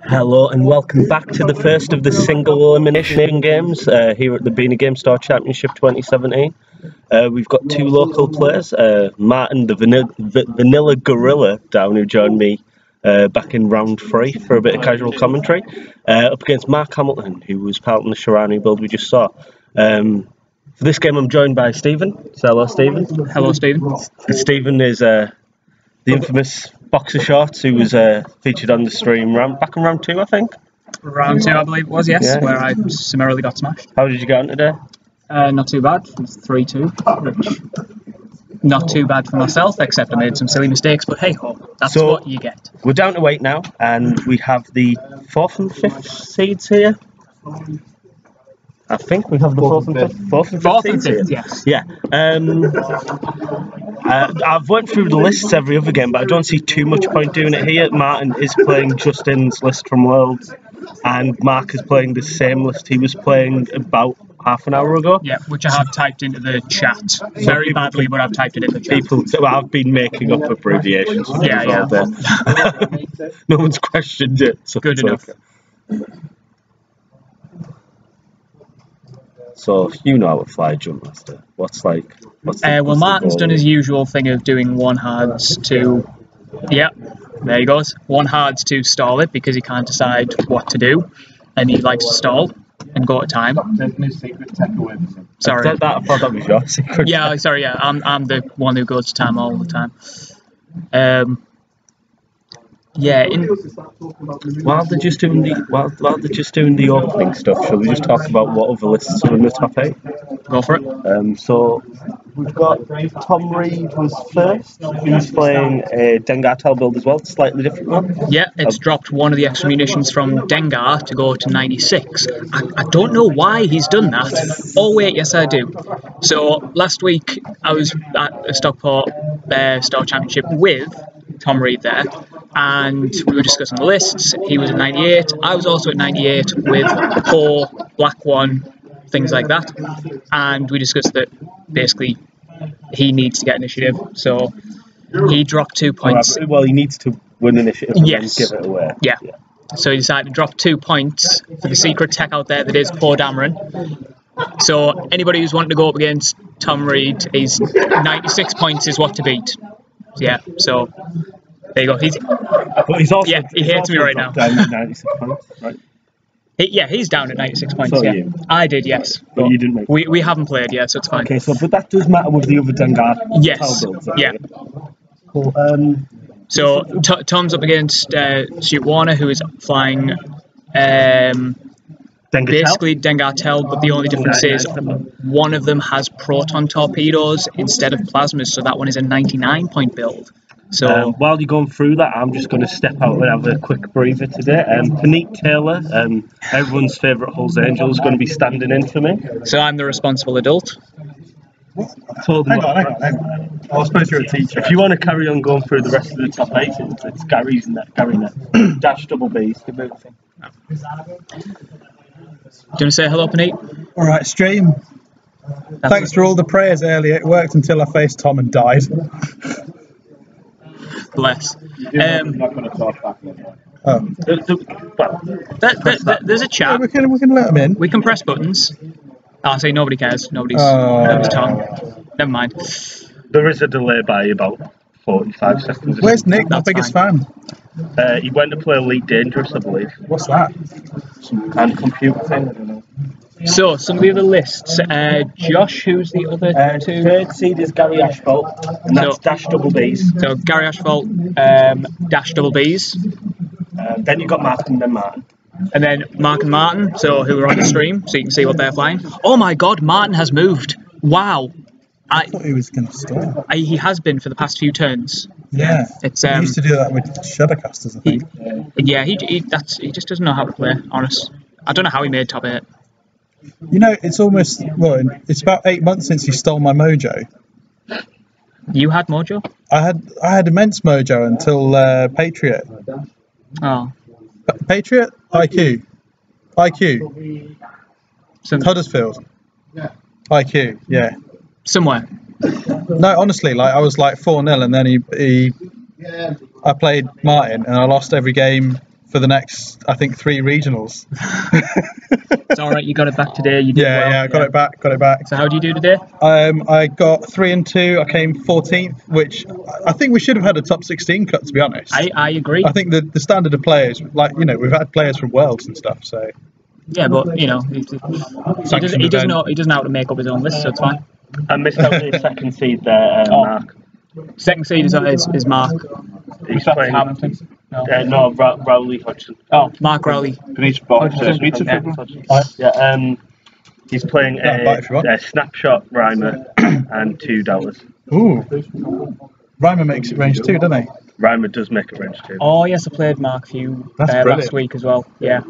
Hello and welcome back to the first of the single elimination games here at the Beanie Game Store Championship 2017. We've got two local players, Martin the Vanilla Gorilla down, who joined me back in round 3 for a bit of casual commentary, up against Mark Hamilton, who was part of the Sharani build we just saw. For this game I'm joined by Stephen. So hello Stephen. Hello Stephen. Stephen is the infamous boxer shorts who was featured on the stream back in round 2, I think. Round 2, I believe it was, yes, yeah. Where I summarily got smashed. How did you get on today? Not too bad. 3-2, which not too bad for myself, except I made some silly mistakes. But hey ho, that's what you get. We're down to 8 now, and we have the 4th and 5th seeds here. I think we have the 4th and 5th seeds here. Yes. Yeah. I've went through the lists every other game, but I don't see too much point doing it here. Martin is playing Justin's list from Worlds, and Mark is playing the same list he was playing about half an hour ago. Yeah, which I have typed into the chat. Very badly, but I've typed it in the chat. I've been making up abbreviations. All day. No one's questioned it. So good enough. Okay. So you know how to fly jump master. Well, Martin's done his usual thing of doing 1 hards to, yeah, there he goes. 1 hards to stall it because he can't decide what to do, and he likes to stall and go at time. Sorry. I thought that was your secret. Yeah, sorry. Yeah, I'm the one who goes to time all the time. Yeah. While they're just doing the opening stuff, shall we just talk about what other lists are in the top 8? Go for it. So we've got Tom Reed was first. He's playing a Dengar build as well, slightly different one. Yeah, it's dropped one of the extra munitions from Dengar to go to 96. I don't know why he's done that. Oh wait, yes I do. So last week I was at a Stockport Store Championship with Tom Reed there, and we were discussing the lists. He was at 98. I was also at 98 with Poe, Black One, things like that. And we discussed that basically he needs to get initiative. So he dropped 2 points. Well, he needs to win initiative and then give it away. Yeah. So he decided to drop 2 points for the secret tech out there that is Poe Dameron. So anybody who's wanting to go up against Tom Reed, is 96 points is what to beat. Yeah, so there you go. He's also, he hates me right now. Down at 96 points, right? He's down at 96 points. So yeah, you. I did, yes. But you didn't make. We haven't played yet, so it's fine. Okay, but that does matter with the other Dengar. Yes. Yeah. Cool. So Tom's up against Stuart Warner, who is flying basically Dengar, but the only difference is one of them has proton torpedoes instead of plasmas, so that one is a 99-point build. So while you're going through that, I'm just going to step out and have a quick breather today. Paneet Taylor, everyone's favourite Hull's Angel, is going to be standing in for me. So I'm the responsible adult. Hang on. I suppose you're a teacher. If you want to carry on going through the rest of the top 8, it's Gary net. Dash double B's. Do you want to say hello, Paneet? Alright, stream. Thanks for all the prayers earlier. It worked until I faced Tom and died. Bless. I'm not going to talk back anymore. There's a chat. We can let him in. We can press buttons. I'll say nobody cares. Nobody's tongue. Never mind. There is a delay by about 45 seconds. Where's Nick, my biggest fan? He went to play Elite Dangerous, I believe. What's that? Some kind of computer thing, I don't know. So, some of the other lists. Josh, who's the other two? Third seed is Gary Ashford, and that's Dash double B's. So, Gary Ashford, Dash double B's. Then you've got Martin and then Martin. And then Mark and Martin, so who are on the stream, so you can see what they're flying. Oh my god, Martin has moved. Wow. I thought he was going to stall. He has been for the past few turns. Yeah. It's he used to do that with Shuddercasters, I think. He just doesn't know how to play, honest. I don't know how he made top 8. You know, it's almost, well, it's about 8 months since he stole my mojo. You had mojo? I had immense mojo until Patriot. Oh. Patriot? IQ. Huddersfield. Yeah. IQ, yeah. Somewhere. No, honestly, like I was like 4-0, and then I played Martin, and I lost every game for the next, I think, 3 regionals. It's all right. You got it back today. You did well. Yeah, got it back. So how do you do today? I got 3 and 2. I came 14th, which I think we should have had a top 16 cut, to be honest. I agree. I think the standard of players, like, you know, we've had players from Worlds and stuff, so. Yeah, but you know, he doesn't know how to make up his own list, so it's fine. I missed out the second seed there, Mark. Second seed is Mark. He's playing. Hamilton. No, Rowley Hodgson. Oh, Mark Rowley. Yeah, he's playing a Snapshot Rhymer and 2 dollars. Ooh. Rhymer makes it range 2, doesn't he? Rhymer does make it range 2. Oh yes, I played Mark Few last week as well. Yeah.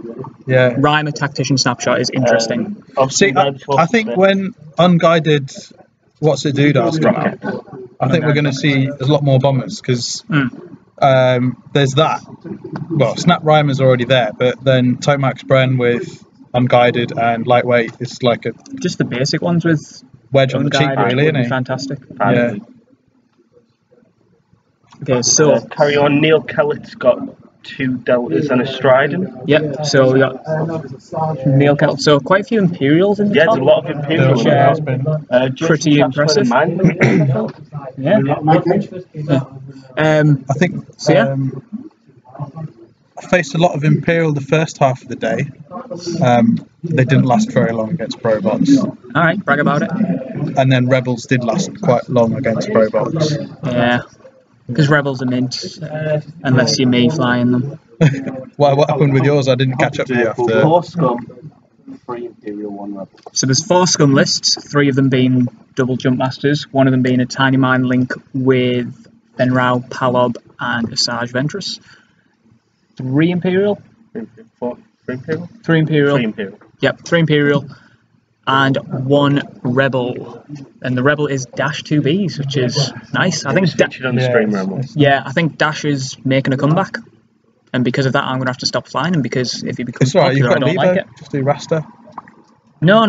Rhymer Tactician Snapshot is interesting. See, I think when unguided What's It Do does come out, I think we're going to see a lot more bombers, because there's that. Well, Snap Rhymer's already there, but then Tomax Bren with unguided and lightweight is like a just the basic ones with wedge on the cheek, really, isn't it? Fantastic. Yeah. Okay, so carry on. Neil Kellett's got 2 deltas and a strident. Yep. So we got Neil Kellett. So quite a few Imperials in the top. There's a lot of Imperials. Pretty impressive. Yeah. I think. So yeah. I faced a lot of Imperial the first half of the day. They didn't last very long against Probots. All right, brag about it. And then Rebels did last quite long against Probots. Yeah. Because Rebels are mint, unless you're me flying them. Well, what happened with yours? I didn't catch up with you after. 4 scum, 3 Imperial, 1 Rebel. So there's 4 scum lists, 3 of them being double jump masters, 1 of them being a tiny mind link with Benrao, Palob, and Asajj Ventress. 3 Imperial? 3 Imperial? 3 Imperial. 3 Imperial. Yep, 3 Imperial. And 1 Rebel, and the Rebel is Dash 2Bs, which is nice. I think featured on the stream Rebel. Yeah, I think Dash is making a comeback, and because of that, I'm gonna have to stop flying him, because if he becomes popular, I don't like it. Just do Rasta. No, I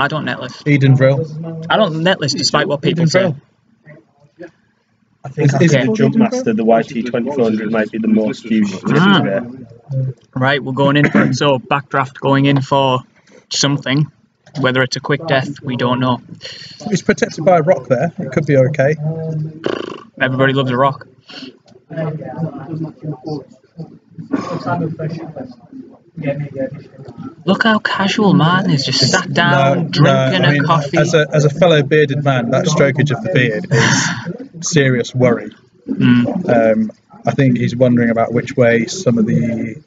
don't netlist. Eden Vril. I don't netlist, despite what people say. I think the Jump Master, the YT2400, might be the most used. Right, we're going in for it. So backdraft going in for something. Whether it's a quick death, we don't know. He's protected by a rock there. It could be okay. Everybody loves a rock. Look how casual Martin is, just sat down, drinking a coffee. As a fellow bearded man, that strokage of the beard is serious worry. I think he's wondering about which way some of the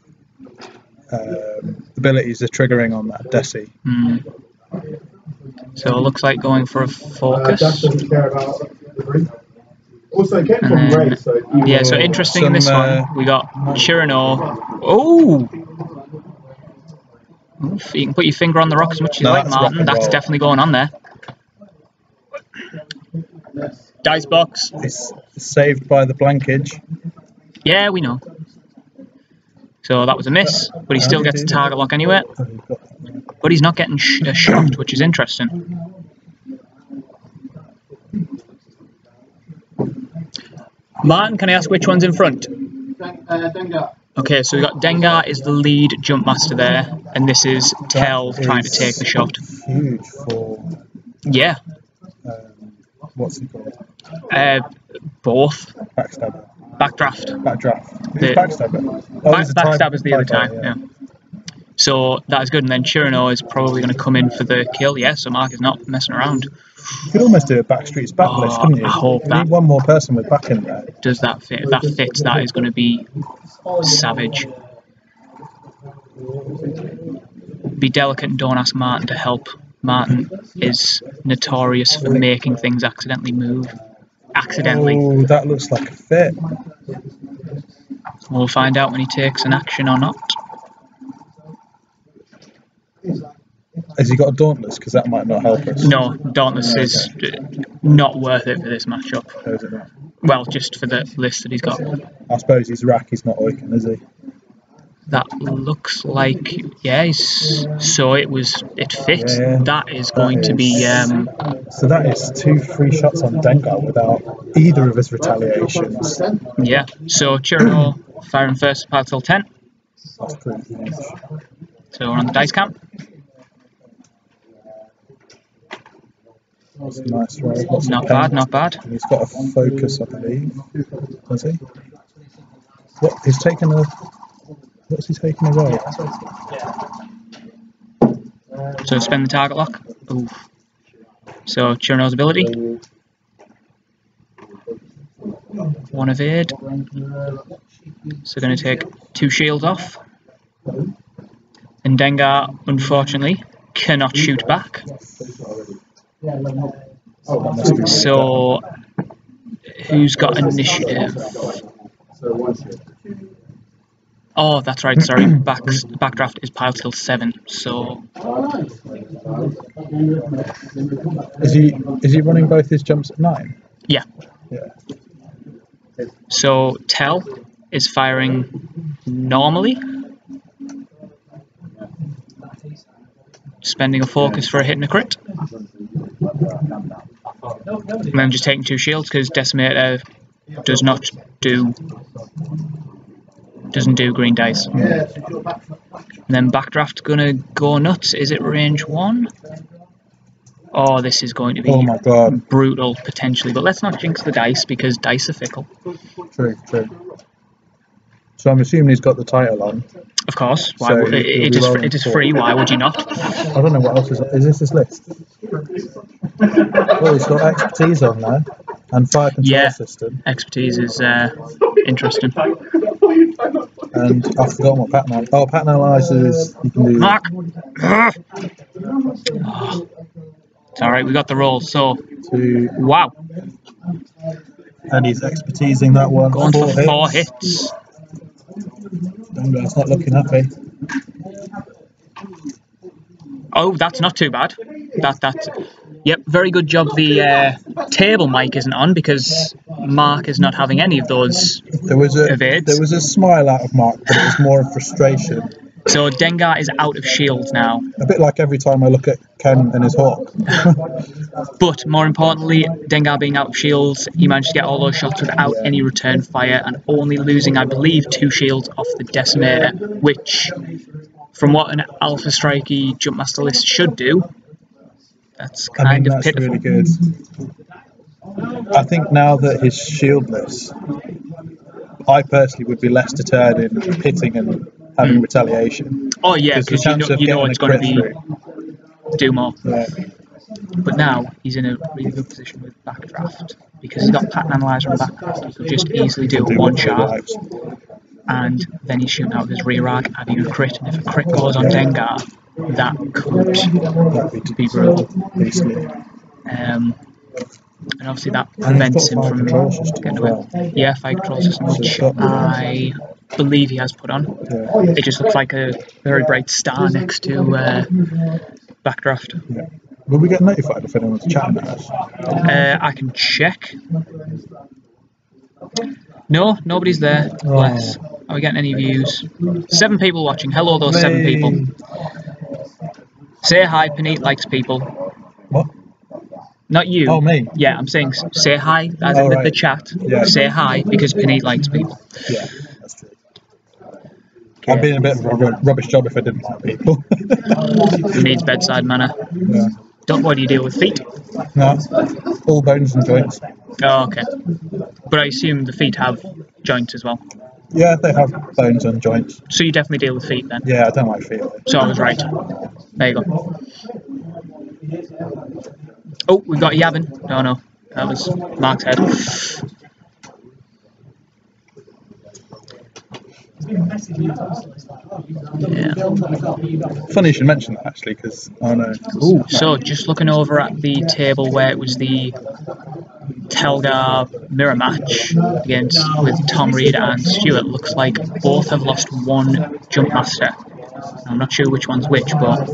abilities are triggering on that Desi. So it looks like going for a focus. Yeah, so interesting in this one, we got Chirano. Oh! You can put your finger on the rock as much as you like, Martin. That's definitely going on there. Dice box. It's saved by the blankage. Yeah, we know. So that was a miss, but he still gets a target lock anyway. But he's not getting shocked, which is interesting. Martin, can I ask which one's in front? Dengar. Okay, so we got Dengar is the lead jump master there, and this is Tell trying to take the shot. Huge for. Yeah. What's it called? Both. Backstabber. Backdraft. Backstabber. Backstabber's the other time, yeah. So that is good, and then Chirano is probably going to come in for the kill. Yeah, so Mark is not messing around. You could almost do a Backstreet's backlist, couldn't you? I hope you that need one more person with back in there. Does that fit? If that fits, that is going to be savage. Be delicate and don't ask Martin to help. Martin is notorious for making things accidentally move. Accidentally. Oh, that looks like a fit. We'll find out when he takes an action or not. Has he got a Dauntless? Because that might not help us. No, Dauntless is not worth it for this matchup. Oh, is it not? Well, just for the list that he's got. I suppose he's Rack, he's not Oiken, is he? That looks like, yeah, so it fits. Yeah, that is going to be... so that is 2 free shots on Dengar without either of his retaliations. Yeah, so Chirano firing first, Partel 10. That's pretty huge. So we're on the dice cam. That's a nice roll. Lots of Not paint. bad, not bad. And he's got a focus, I believe. Does he? What? He's taken a. What's he taking away? So spend the target lock. Ooh. So Churno's ability. One evade. So going to take 2 shields off. And Dengar, unfortunately, cannot shoot back. So who's got initiative? Oh, that's right. Sorry, backdraft is pile till 7. So is he running both his jumps at 9? yeah. Yeah. So Tell is firing normally, spending a focus for a hit and a crit, and then just taking 2 shields because Decimator doesn't do green dice. And then Backdraft gonna go nuts. Is it range 1? Oh, this is going to be brutal potentially, but let's not jinx the dice because dice are fickle. True. So I'm assuming he's got the title on. Of course. Why? So it is free. Why would you not? I don't know what else is this his list? Oh, he's got expertise on there and fire control system. Expertise is interesting. And I've forgotten what pattern. Oh, pattern analyzers. You can do. Mark. It's all right. We got the roll. So wow. And he's expertising that one. Going for 4 hits. Dengar's not looking happy. Oh, that's not too bad. Yep, very good job. The table mic isn't on because Mark is not having any of those evades. There was a smile out of Mark, but it was more of frustration. So Dengar is out of shields now. A bit like every time I look at Ken and his hawk. But more importantly, Dengar being out of shields, he managed to get all those shots without any return fire and only losing, I believe, 2 shields off the Decimator, which, from what an Alpha Strikey Jumpmaster list should do, that's kind of pitiful. Really good. I think now that he's shieldless, I personally would be less deterred in hitting and having retaliation. Oh yeah, because you know it's going to be do more. Yeah. But now he's in a really good position with Backdraft because he's got Pattern Analyzer and Backdraft. He could just easily do a 1-shot, and then he's shooting out with his rear arc, adding a crit. And if a crit goes on Dengar, that could be brutal. And obviously that prevents him from getting away. Yeah, fire control system, which I believe he has put on. It just looks like a very bright star next to Backdraft. Yeah. Will we get notified if anyone's chatting at us? I can check. No, nobody's there. Bless. Are we getting any views? 7 people watching. Hello, those 7 people. Say hi, Panit likes people. What? Not you. Oh, me? Yeah, I'm saying say hi, as in the chat. Yeah. Say hi, because Panit likes people. Yeah, that's true. Okay. I'd be in a bit of a rubbish job if I didn't like people. He needs bedside manner. Yeah. What do you deal with, feet? No, all bones and joints. Oh, okay. But I assume the feet have joints as well. Yeah, they have bones and joints. So you definitely deal with feet then? Yeah, I don't like feet. So I was right. There you go. Oh, we've got Yavin. No, that was Mark's head. Yeah. Funny you should mention that actually, because Ooh, so just looking over at the table where it was the Telgar mirror match with Tom Reed and Stuart, looks like both have lost 1 Jumpmaster. I'm not sure which one's which, but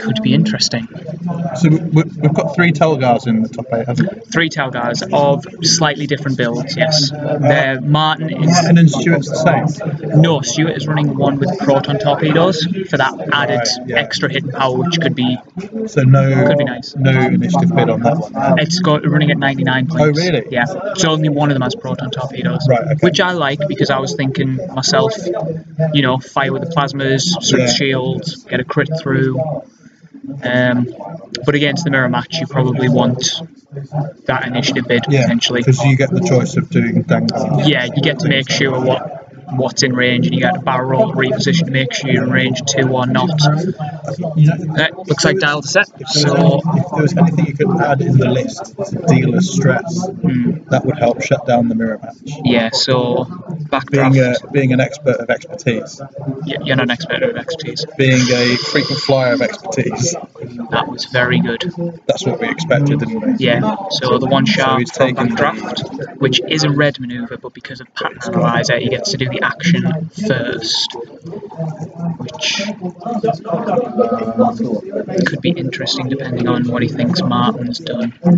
could be interesting. So we've got 3 Telgars in the top 8, haven't we? 3 Telgars of slightly different builds, yes. Martin is... Martin and Stuart's the same? No, Stuart is running one with proton torpedoes for that added extra hit and power, which could be... So no, could be nice. No initiative bid on that one. It's running at 99 points. Oh, really? Yeah. So only one of them has proton torpedoes. Right, okay. Which I like because I was thinking myself, you know, fire with the plasmas, switch shields, get a crit through. But against the mirror match, you probably want that initiative bid potentially. Because you get the choice of doing Dengar. Yeah, you get to make sure what's in range, and you get a barrel roll reposition to make sure you're in range 2 or not. Looks like dial to set. So if there was anything you could add in the list to deal as stress, that would help shut down the mirror match. Yeah, so backdraft. Being an expert of expertise. You're not an expert of expertise. Being a frequent flyer of expertise. That was very good. That's what we expected, didn't we? Yeah, so the one sharp he's taken backdraft, which is a red manoeuvre, but because of pattern analyzer, he gets to do the action first, which could be interesting depending on what he thinks Martin's done. Do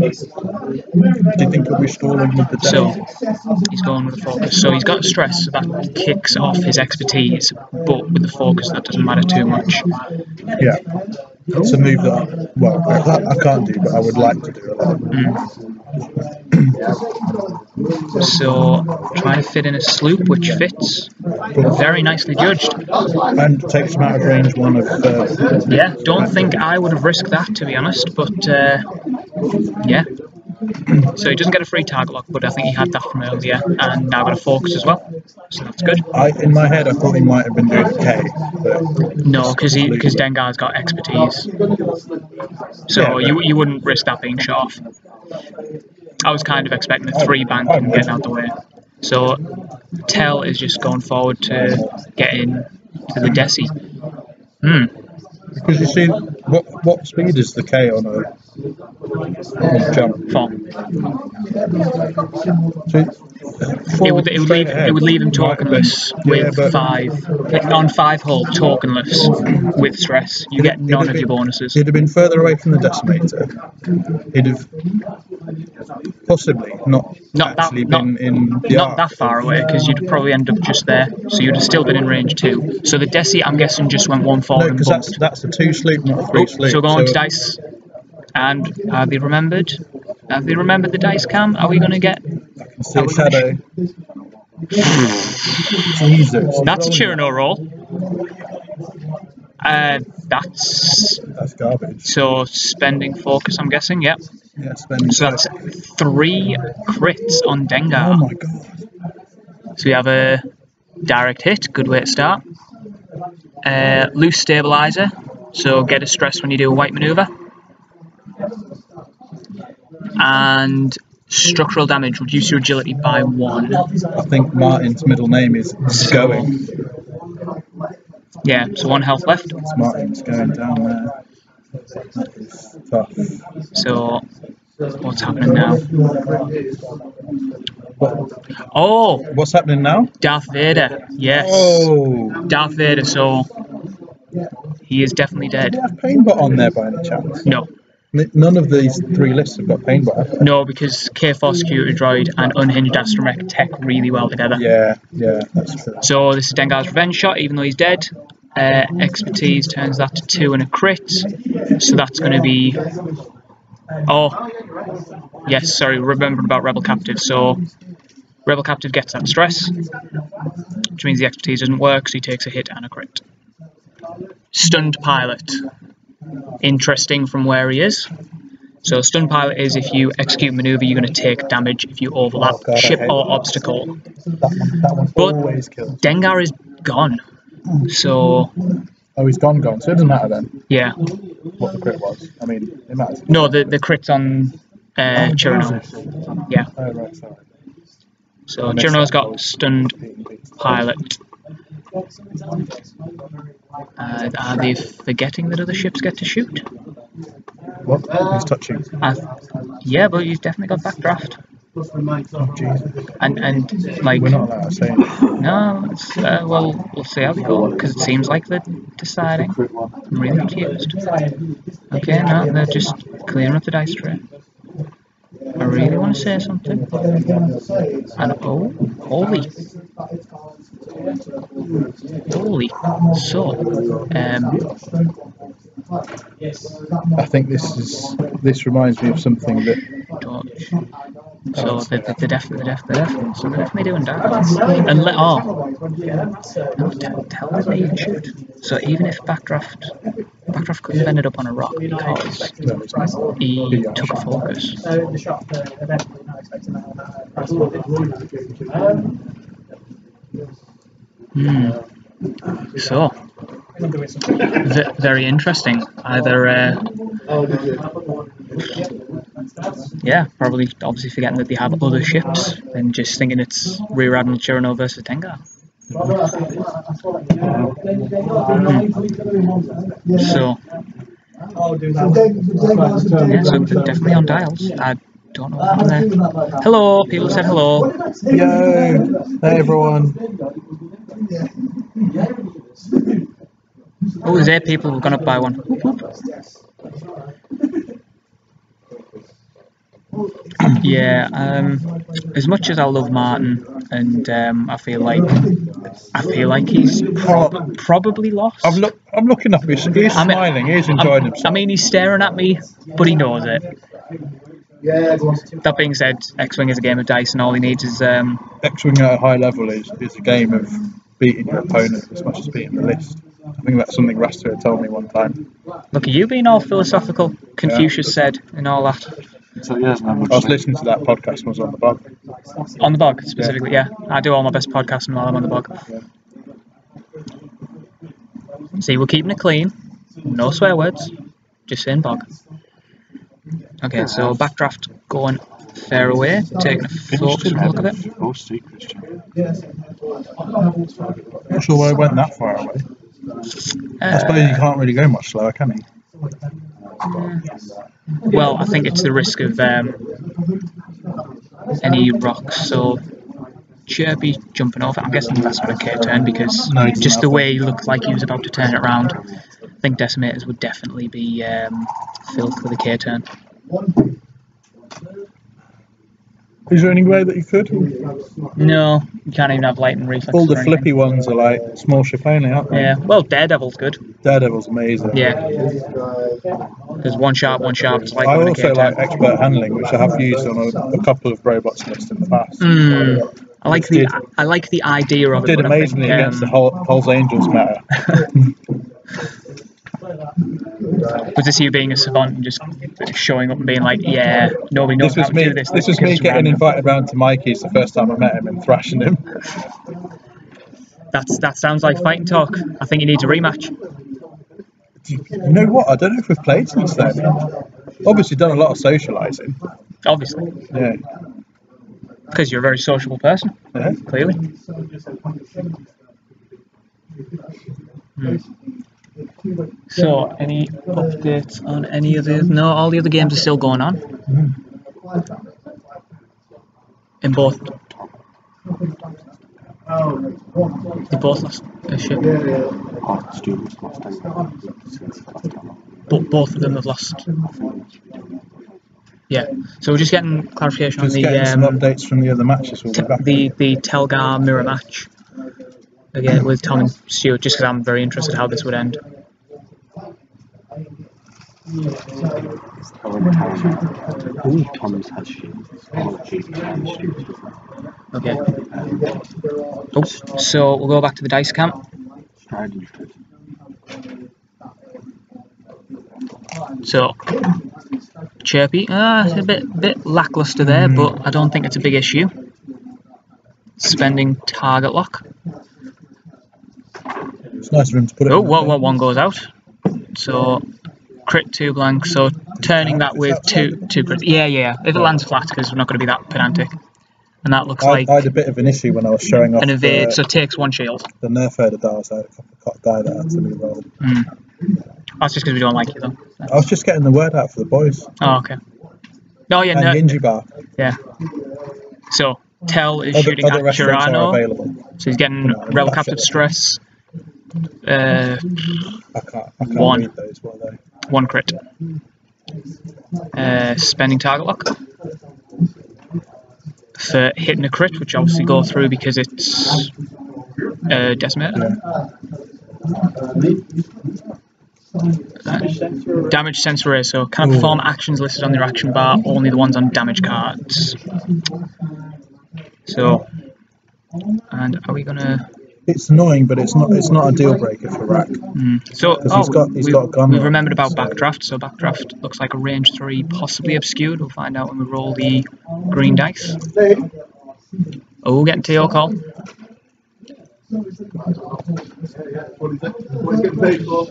you think he'll be stalling with the So he's going with the focus. So he's got stress, so that kicks off his expertise, but with the focus that doesn't matter too much. Yeah. It's a move that, well, I can't do, but I would like to do a lot. So trying to fit in a sloop, which fits. Very nicely judged. And takes him out of range 1 of... yeah, don't think I would have risked that, to be honest, but yeah. So he doesn't get a free target lock, but I think he had that from earlier, and now got a focus as well, so that's good. In my head, I thought he might have been doing K, but... No, because Dengar's got expertise. So you wouldn't risk that being shot off. I was kind of expecting a 3 bank and getting out the way. So Tell is just going forward to get in to the Desi. Because you see, what speed is the K on a jump? 4. So, It would leave him tokenless with 5 on 5 hull tokenless with stress. You get none of your bonuses. He'd have been further away from the decimator. He'd have possibly not that far away, because you'd probably end up just there. So you'd have still been in range 2. So the Desi, I'm guessing, just went 1 forward. No, because that's a 2 sloop, not a 3 sloop. So going to dice, and have they remembered? Have they remembered the dice cam? Are we going to get? I can see a shadow. Jesus. That's a Chirano roll. That's garbage. So spending focus, I'm guessing. Yep. Yeah, spending. So that's 3 crits on Dengar. Oh my god. So we have a direct hit. Good way to start. Loose stabilizer. So get a stress when you do a white maneuver. And structural damage, reduce your agility by 1. I think Martin's middle name is Going. Yeah, so 1 health left. Martin's going down there. That is tough. So, what's happening now? Oh! What's happening now? Darth Vader, yes. Oh! Darth Vader, so he is definitely dead. Do you have Painbot on there by any chance? No. None of these 3 lists have got Painbot. No, because K4 Security Droid and Unhinged Astromech tech really well together. Yeah, that's true. So this is Dengar's revenge shot, even though he's dead. Expertise turns that to 2 and a crit. So that's going to be... Oh, yes, sorry, remembered about Rebel Captive. So Rebel Captive gets that stress, which means the expertise doesn't work, so he takes a hit and a crit. Stunned Pilot. Interesting from where he is. So stunned pilot is if you execute maneuver, you're going to take damage if you overlap ship or obstacle. But Dengar is gone. So he's gone. So it doesn't matter then. Yeah. What the crit was. I mean, it matters. No, the crit's on Chirano. Yeah. Oh right, sorry. So Chirano's got stunned pilot. Are they forgetting that other ships get to shoot? What? He's touching. Yeah, but he's definitely got backdraft. Oh, Jesus. And like, We're not allowed to say anything. no, it's, well, we'll see how they go, because it seems like they're deciding. I'm really confused. Okay, no, they're just clearing up the dice tray. I really want to say something. And oh, holy. So, I think this reminds me of something that. so they're definitely doing that. And no, tell me you can shoot. So even if Backdraft could have ended up on a rock because he took a focus. So, very interesting. Either, probably obviously forgetting that they have other ships and just thinking it's Rear Admiral Chirano versus Dengar. So, so they're definitely on dials. I don't know what happened there. Hello, people said hello. Yo, hey everyone. Oh, there's 8 people who've gone up by 1. Yeah, as much as I love Martin, and I feel like he's probably lost. I'm looking up. He's smiling. He's enjoying himself. I mean, he's staring at me, but he knows it. That being said, X-Wing is a game of dice, and all he needs is X-Wing at a high level is a game of beating your opponent as much as beating the list. I think that's something Rasta told me one time. Look at you being all philosophical. Confucius said, and all that. So, yeah, I was listening to that podcast when I was on the bog. On the bog, specifically, yeah. I do all my best podcasting while I'm on the bog. See, we're keeping it clean. No swear words. Just saying bog. Okay, so backdraft going fair away. Taking a focus look at it. Not sure why I went that far away. I suppose you can't really go much slower, can you? Well, I think it's the risk of any rocks, so Chirpy jumping off it. I'm guessing that's not a K turn because just the way he looked like he was about to turn it around. I think Decimators would definitely be filled with a K turn. Is there any way that you could? No, you can't even have lightning reflex. All the flippy ones are like small ship only, aren't they? Yeah, well, Daredevil's good. Daredevil's amazing. Yeah. There's one sharp, it's like I also like expert handling, which I have used on a couple of robots list in the past. I like the idea of it. Did amazingly against the Hulls Angels meta. Was this you being a savant and just showing up and being like, yeah, nobody knows how to do this? This was me getting invited round to Mikey's the first time I met him and thrashing him. That sounds like fighting talk. I think he needs a rematch. You know what? I don't know if we've played since then. Obviously done a lot of socialising. Obviously. Yeah. Because you're a very sociable person. Yeah. Clearly. So, any updates on any of the... No, all the other games are still going on. In both... They both lost a ship. But both of them have lost. Yeah. So we're just getting clarification on the... some updates from the other matches. We'll be back. The Telgar mirror match. Again, with Tom and Stuart, just because I'm very interested how this would end. Okay. Oh, so we'll go back to the dice camp. So, Chirpy, a bit lackluster there, but I don't think it's a big issue. Spending target lock. It's nice of him to put it. Oh, one goes out. So, crit 2 blank. So, turning that with two crits. Yeah. If it lands flat, because we're not going to be that pedantic. And that looks like... I had a bit of an issue when I was showing off... An evade, so takes 1 shield. The nerf header dials, I had a guy that had to re-roll. That's just because we don't like you, though. I was just getting the word out for the boys. Oh, okay. Oh yeah, and no, Gingy Bar. yeah. So Tell is Other shooting at restaurants are Girano, available. so he's getting Rebel Captive Stress. I can't One. read those, what are they? 1 crit. Spending target lock for hitting a crit, which obviously go through because it's decimated. Damage sensor array, so can perform actions listed on their action bar, only the ones on damage cards. So, and are we gonna? It's annoying, but it's not a deal breaker for Rack. So, he's got a gun. We've remembered about Backdraft, so Backdraft looks like a range 3, possibly obscured. We'll find out when we roll the green dice. Oh, getting to your call.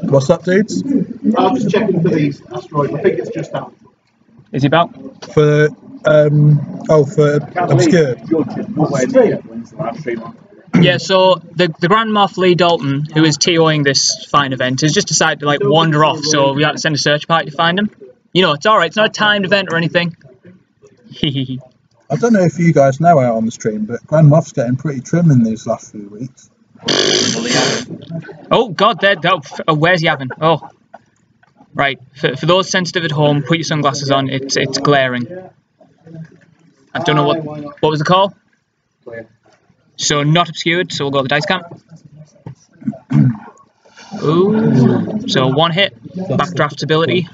What's up, dudes? I'm just checking for these asteroids. I think it's just that. Is he about? For obscured. Yeah, so the Grand Moff Lee Dalton, who is TOing this fine event, has just decided to like wander off, so we have to send a search party to find him. You know, it's alright, it's not a timed event or anything. I don't know if you guys know out on the stream, but Grand Moff's getting pretty trim in these last few weeks. Oh god, where's Yavin? Oh. Right, for those sensitive at home, put your sunglasses on, it's glaring. I don't know what was the call? So not obscured, so we'll go to the dice count. Ooh, so 1 hit, Backdraft's ability.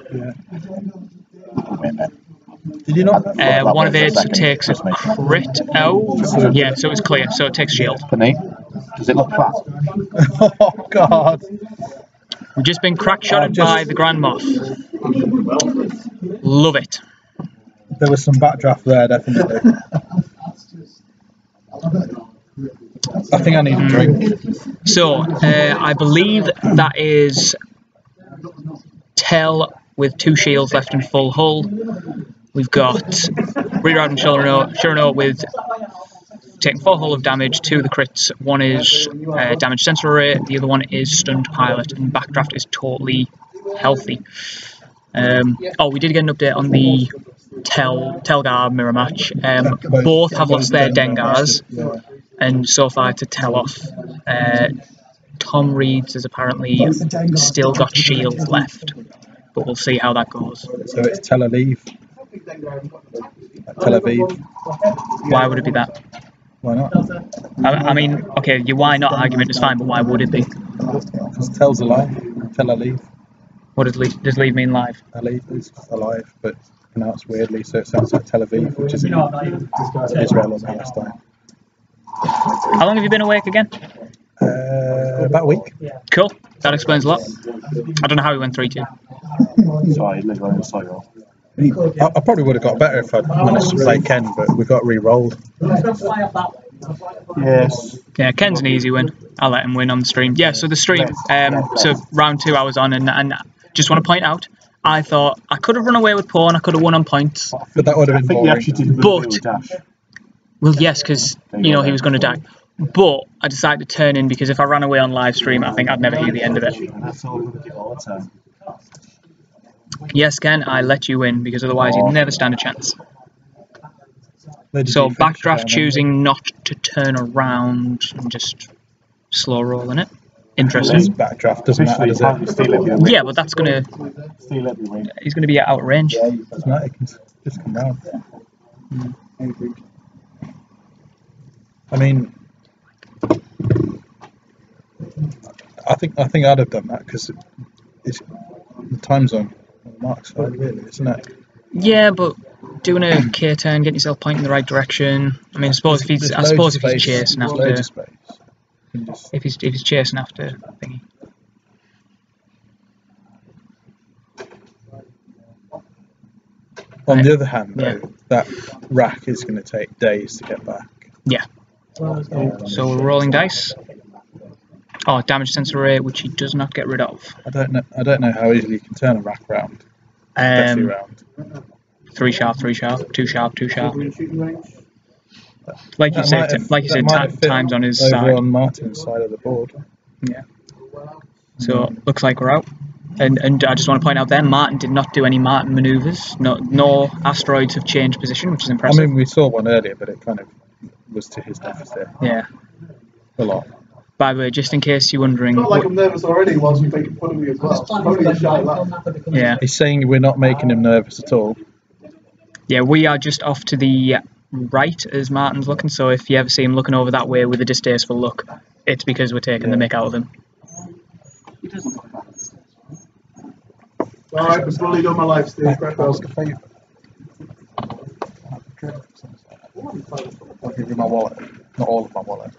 Did you not? 1 of it takes a crit. Oh, yeah, so it's clear, so it takes shield. Does it look flat? Oh god. We've just been crack-shotted by the Grand Moff. Love it. There was some backdraft there, definitely. I think I need a drink. So, I believe that is Tell with 2 shields left in full hull. We've got Reroute and Shirano with taking 4 hull of damage, 2 of the crits. 1 is damage sensor array, the other one is stunned pilot, and Backdraft is totally healthy. We did get an update on the Telgar mirror match. Both have lost their Dengars, and so far to tell off. Tom Reed's has apparently still got shields left, but we'll see how that goes. So it's Tel Aviv. Tel Aviv. Why would it be that? Why not? I mean, okay, your why not argument is fine, but why would it be? Because Tel's alive. Tel Aviv. What does leave mean live? Aviv is alive, but pronounced weirdly, so it sounds like Tel Aviv, which is in Israel or Palestine. How long have you been awake again? About a week. Cool. That explains a lot. I don't know how he went 3-2. I probably would have got better if I'd managed to play Ken, but we got re-rolled. Yes. Yeah, Ken's an easy win. I'll let him win on the stream. Yeah, so the stream, so round 2 I was on, and just want to point out, I thought I could have run away with pawn, I could have won on points. But that would have been boring. But, well, yes, because, you know, he was going to die. But I decided to turn in because if I ran away on live stream, I think I'd never hear the end of it. Yes, Ken, I let you win because otherwise you'd never stand a chance. So Backdraft choosing not to turn around and just slow rolling it. Interesting. Backdraft doesn't matter, does it? Yeah, but that's gonna. He's gonna be out of range. Yeah, it doesn't matter. He can just come round. I mean, I think I'd have done that because it's the time zone on the mark side, really, isn't it? Yeah, but doing a K turn, getting yourself pointing in the right direction. I mean, I suppose if he's chasing after, if he's chasing after thingy. On the other hand, though, that rack is going to take days to get back. Yeah. So we're rolling dice. Oh, damage sensor array, which he does not get rid of. I don't know how easily you can turn a rack round. Round. 3 sharp, 3 sharp, 2 sharp, 2 sharp. Like you said, time's on his side. Over on Martin's side of the board. Yeah. So looks like we're out. And I just want to point out there, Martin did not do any Martin manoeuvres. No asteroids have changed position, which is I impressive. mean, we saw one earlier, but it kind of was to his deficit Yeah. a lot. By the way, just in case you're wondering... Not like I'm nervous already whilst you're making fun of me as well. Only a shy laugh. Yeah. He's saying we're not making him nervous at all. Yeah, we are just off to the right as Martin's looking, so if you ever see him looking over that way with a distasteful look, it's because we're taking the mick out of him. Alright, I'm bullied on my life, Steve. Crack on. I'll give you my wallet. Not all of my wallet.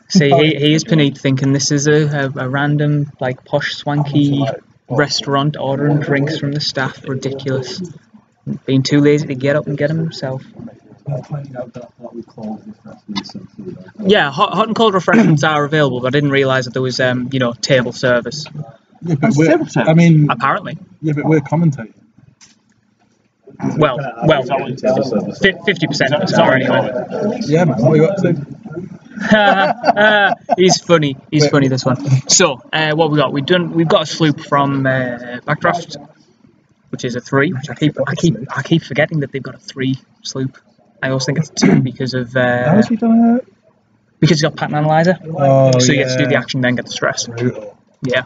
See, he is Panit thinking this is a random, like, posh, swanky restaurant ordering drinks from the staff. Ridiculous. Being too lazy to get up and get them himself. Yeah, hot and cold refreshments are available, but I didn't realise that there was, table service. Yeah, but I mean, Apparently. yeah, but we're commentating. Well, 50% of us are anyway. Yeah, man, what are you up to? He's funny. He's funny, this one. So, what we got? We've got a sloop from Backdraft, which is a 3. Which I keep forgetting that they've got a 3 sloop. I always think it's a 2 because of How has he done it? because he's got pattern analyzer. Oh, So you get to do the action, then get the stress. Brutal. Yeah.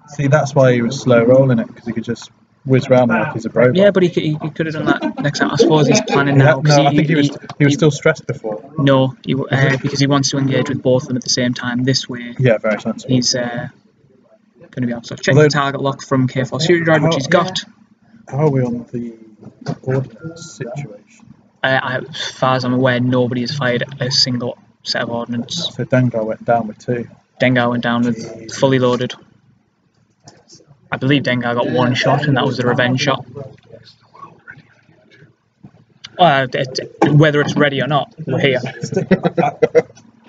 See, that's why he was slow rolling it, because he could just whiz round like he's a robot. Yeah, but he could have done that next time. I suppose he's planning now. No, I think he was still stressed before. No, because he wants to engage with both of them at the same time. This way, Yeah, very sensible. he's going to be able to check the target lock from K4 Shooter Droid, which he's got. How are we on the ordnance situation? As far as I'm aware, nobody has fired a single set of ordnance. So Dengar went down with 2. Dengar went down with fully loaded. I believe Dengar got 1 shot, and that was the revenge shot. Whether it's ready or not, we're here.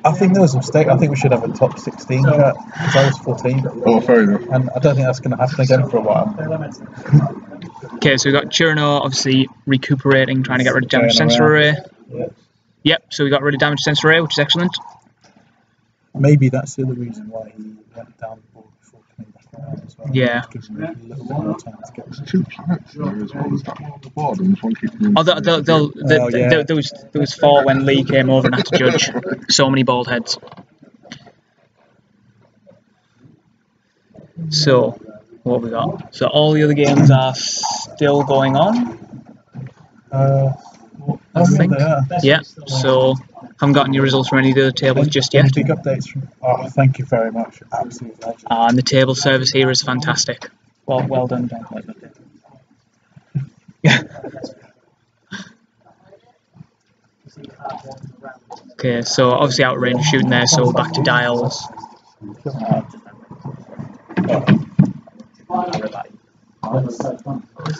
I think there was a mistake. I think we should have a top 16 chat, because I was 14. Oh, fair enough. And I don't think that's going to happen again for a while. Okay, so we got Churno obviously recuperating, trying to get rid of damage sensor array. Yeah. Yep, so we got rid of damage sensor array, which is excellent. Maybe that's the other reason why he went down the board before coming back around as well. Yeah. Gives him a little bit more time to get 2 planets there as well as that on the board, and this one keeping Oh, there was 4 when Lee came over and had to judge. So many bald heads. So, what have we got? So all the other games are still going on, I think. Yeah, so haven't got any results from any of the other tables just yet. Big updates from. Oh, thank you very much. Absolute legend. And the table service here is fantastic. Well done, Ben. Yeah. Okay, so obviously out of range of shooting there, so back to dials.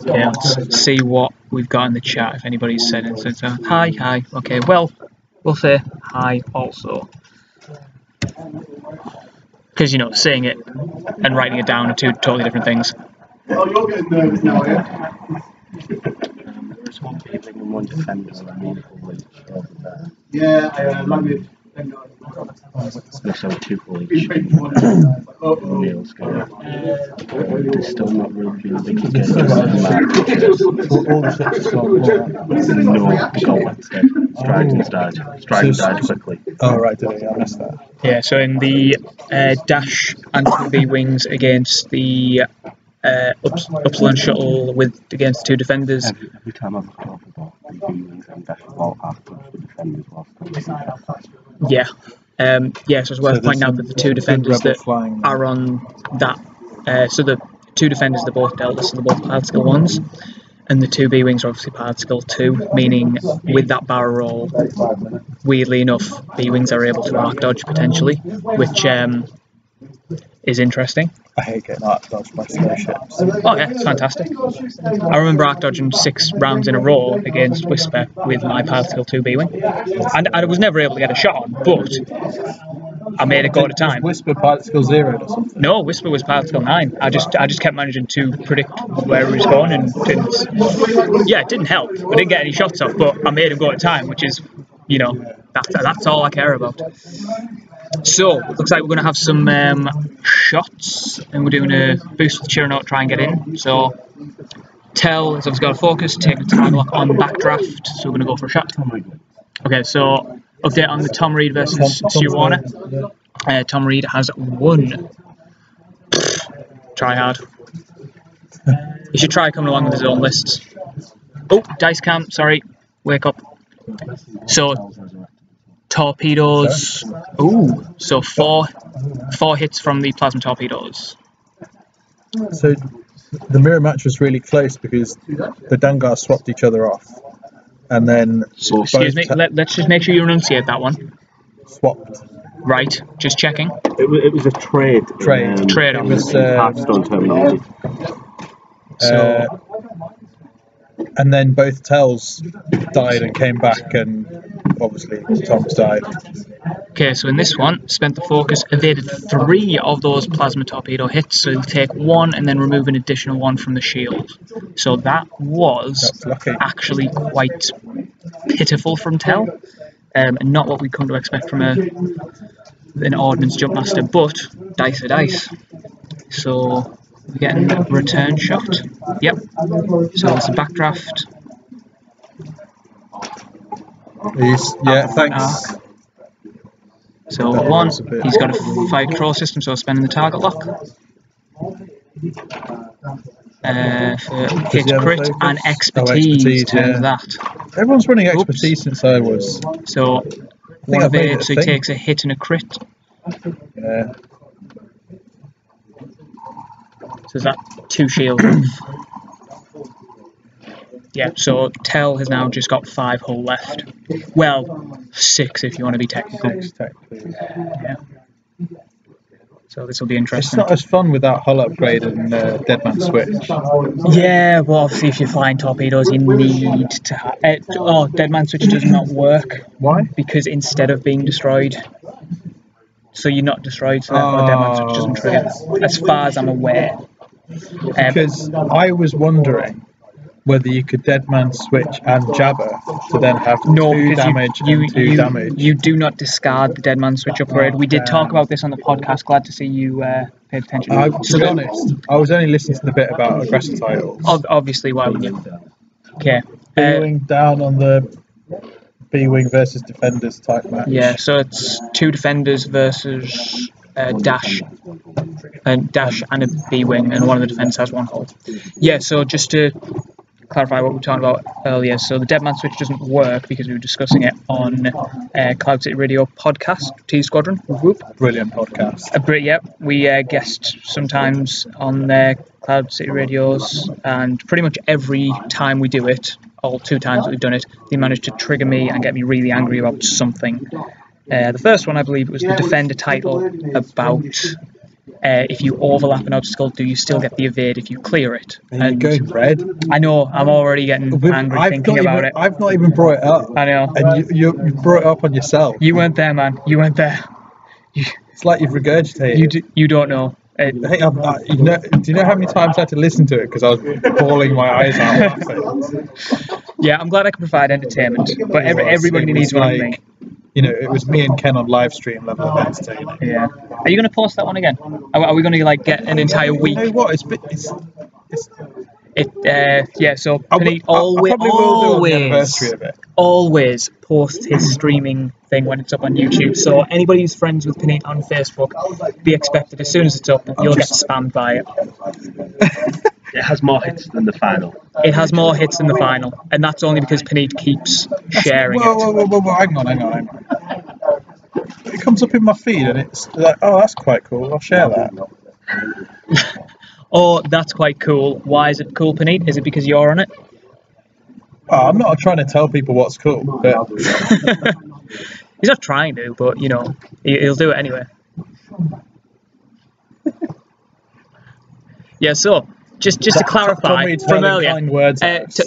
Okay, let's see what we've got in the chat, if anybody's said anything. So, hi. Okay, well, we'll say hi also. Because, saying it and writing it down are 2 totally different things. Oh, you're getting nervous now, yeah? There's one Beaving and one Defender and a meaningful leech over there. Yeah, language. So 2 for He's each. making one. Real scale. There's still not really been a big game. All the ships are slow. No, got wet instead. Strides died quickly. Oh, right, did I missed that. Yeah, so in the dash and B wings against the Upsilon shuttle against 2 defenders. Every time I've looked over the B-wings, I'm dash about half touch the defenders whilst Yeah. So it's worth pointing out that the 2 defenders that are on that, so the 2 defenders they're both Delta, so they're both particle 1s, and the 2 B-wings are obviously particle 2, meaning with that barrel roll, weirdly enough, B-wings are able to arc dodge potentially, which is interesting. I hate getting arc dodged by slow ships. Oh yeah, it's fantastic. I remember arc dodging 6 rounds in a row against Whisper with my particle 2 B-wing, and I was never able to get a shot on, but I made it go at a time. Whisper particle 0 or something? No, Whisper was particle 9. I just kept managing to predict where he was going, and it didn't help. I didn't get any shots off, but I made him go at a time, which is, that's all I care about. So, looks like we're going to have some shots, and we're doing a boost with cheer note, try and get in. So, Tell has obviously got a focus, taking a target lock on backdraft, so we're going to go for a shot. Okay, so update on the Tom Reed versus Stu Warner. Tom Reed has won. Try hard. You should try coming along with his own lists. Oh, dice cam, sorry, wake up. So, torpedoes. Ooh, so four hits from the plasma torpedoes. So the mirror match was really close because the Dangar swapped each other off, and then Excuse me. Let's just make sure you enunciate that one. Swapped. Right. Just checking. It was a trade. Trade off. It was Hearthstone terminology. and then both Tells died and came back, and obviously Tom's died. Okay, so in this one, spent the focus, evaded 3 of those plasma torpedo hits, so you take 1 and then remove an additional 1 from the shield. So that was actually quite pitiful from Tell, and not what we come to expect from an Ordnance Jumpmaster, but dice are dice. So we're getting a return shot. Yep. So it's a backdraft. Yeah, thanks. So 1, he's got a 5 crow system, so spending the target lock. For hit crit and expertise turns that. Everyone's running expertise since I was. So 1 evade, so he takes a hit and a crit. Yeah. So is that 2 shields off? Yeah, so Tell has now just got 5 hull left. Well, 6 if you want to be technical. 6 technically. Yeah. So this will be interesting. It's not as fun without hull upgrade and Dead Man Switch. Yeah, well, obviously if you're flying torpedoes, you need to have... Dead Man Switch does not work. Why? Because instead of being destroyed, so you're not destroyed, so therefore Dead Man Switch doesn't trigger, as far as I'm aware. Because I was wondering whether you could Dead Man Switch and Jabber to then have 2 damage and 2 damage. You do not discard the Dead Man Switch upgrade. We did talk about this on the podcast. Glad to see you paid attention. To be honest, I was only listening to the bit about aggressor titles. Obviously, why would you? Okay. B-Wing down on the B-Wing versus Defenders type match. Yeah, so it's 2 Defenders versus Dash and a B-Wing, and one of the defenders has 1 hull. Yeah, so just to clarify what we were talking about earlier, so the Dead Man Switch doesn't work because we were discussing it on Cloud City Radio podcast, T Squadron. Whoop. Brilliant podcast. We guest sometimes on Cloud City Radios, and pretty much every time we do it, all 2 times that we've done it, they managed to trigger me and get me really angry about something. The first one, I believe, was the Defender title about if you overlap an obstacle, do you still get the evade if you clear it? And you're going red. I know, I'm already getting angry thinking about it. I've not even brought it up. I know. And you brought it up on yourself. You weren't there, man. You weren't there. It's like you've regurgitated. You don't know. Hey, do you know how many times I had to listen to it because I was bawling my eyes out laughing? Yeah, I'm glad I can provide entertainment, but everybody needs one of me. You know, it was me and Ken on live stream level of entertaining. Yeah. Are you going to post that one again? Are we going to get an entire week? You know what? So Penny always posts his streaming thing when it's up on YouTube. So anybody who's friends with Penny on Facebook, be expected as soon as it's up, you'll get spammed by it. It has more hits than the final. It has more hits than the final, and that's only because Panit keeps sharing it. Whoa, hang on. It comes up in my feed and it's like, oh, that's quite cool, I'll share that. Oh, that's quite cool. Why is it cool, Panit? Is it because you're on it? Oh, I'm not trying to tell people what's cool, but... He's not trying to, but, he'll do it anyway. Yeah, so... Just to clarify from earlier,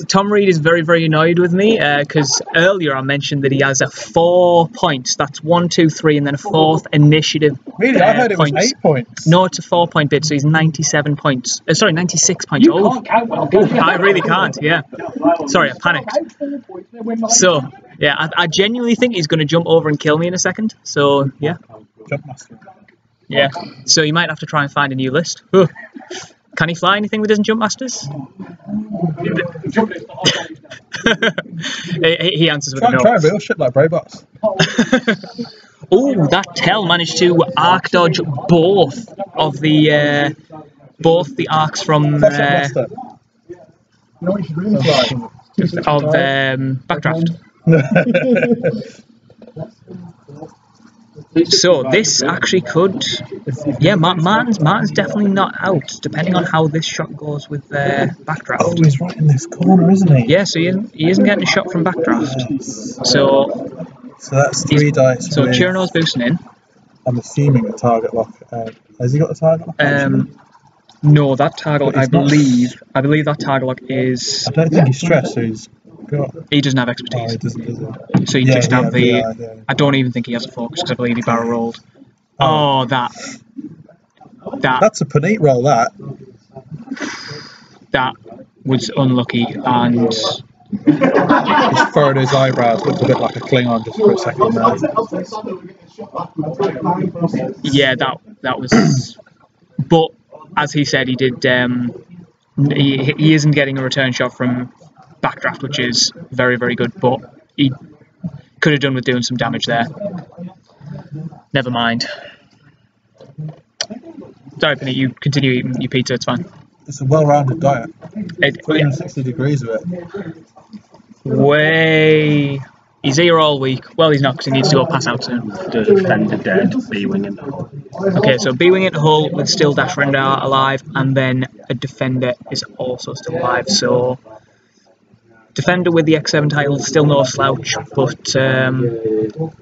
Tom Reed is very, very annoyed with me because earlier I mentioned that he has a 4 points. That's 1, 2, 3, and then a 4th initiative. Really? I heard it was 8 points. No, it's a 4-point bid, so he's 97 points. 96 points. I really can't, yeah. Sorry, I panicked. So, yeah, I genuinely think he's going to jump over and kill me in a second. So, yeah. Jump master. Yeah. So you might have to try and find a new list. Huh. Can he fly anything that isn't jump masters? he answers with a no. Try a real ship like Braybots. Oh, that Tell managed to arc dodge both of the arcs from Backdraft. So this actually could, yeah. Martin's definitely not out, depending on how this shot goes with Backdraft. Oh, he's right in this corner, isn't he? Yeah, so he isn't getting a shot from Backdraft. Yes. So that's 3 dice. So Chirno's boosting in. I'm assuming a target lock. Has he got a target lock? No, that target lock, I believe that target lock is. I don't think he's stressed, so he's got. He doesn't have expertise. Oh, he doesn't, does he? So you just have the. Yeah. I don't even think he has a focus because I believe he barrel rolled. Oh, that. That's a Panit roll. That was unlucky, and his furrowed his eyebrows, looked a bit like a Klingon just for a second there. Yeah, that was. But as he said, he did. He isn't getting a return shot from Backdraft, which is very, very good. But he could have done with doing some damage there. Never mind. Sorry, Penny, you continue eating your pizza. It's fine. It's a well-rounded diet. 360 degrees of it. Way. He's here all week. Well, he's not because he needs to go pass out soon. The defender dead, B-wing in the hull. Okay, so B-wing in the hull with still Dash Rendar alive, and then a defender is also still alive. So defender with the X7 title, still no slouch, but I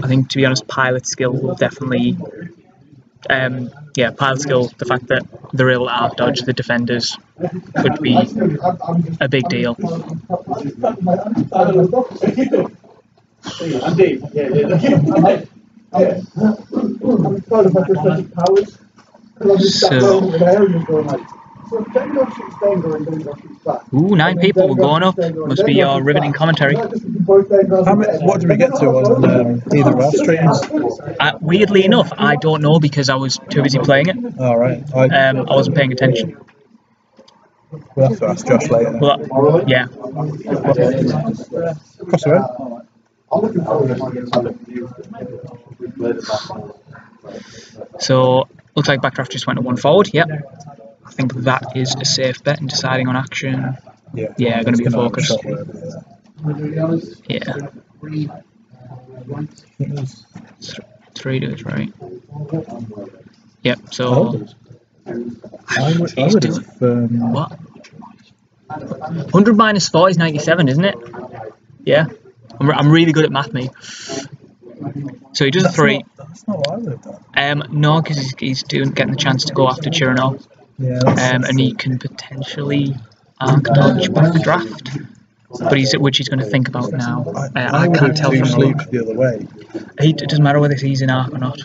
think, to be honest, pilot skill will definitely. Pilot skill, the fact that they're able to arc dodge the defenders could be a big deal. Ooh, 9 people were going up. Must be your riveting commentary. What did we get to on either of our streams? Weirdly enough, I don't know because I was too busy playing it. All right. I wasn't paying attention. We'll have to ask Josh later. Well, yeah. Crossaway. So, looks like Backdraft just went to 1 forward. Yep. I think that is a safe bet in deciding on action. Yeah, going to be a focus. Yeah. 3 dudes, right? Yep, so. I would have, what? 100 minus 4 is 97, isn't it? Yeah. I'm really good at math, mate. So he does a 3. That's not what I would have done. No, because he's getting the chance to go after Chirno. Yeah, and he can potentially arc dodge Backdraft, but which he's going to think about now. I can't tell from the other way. It doesn't matter whether he's in arc or not.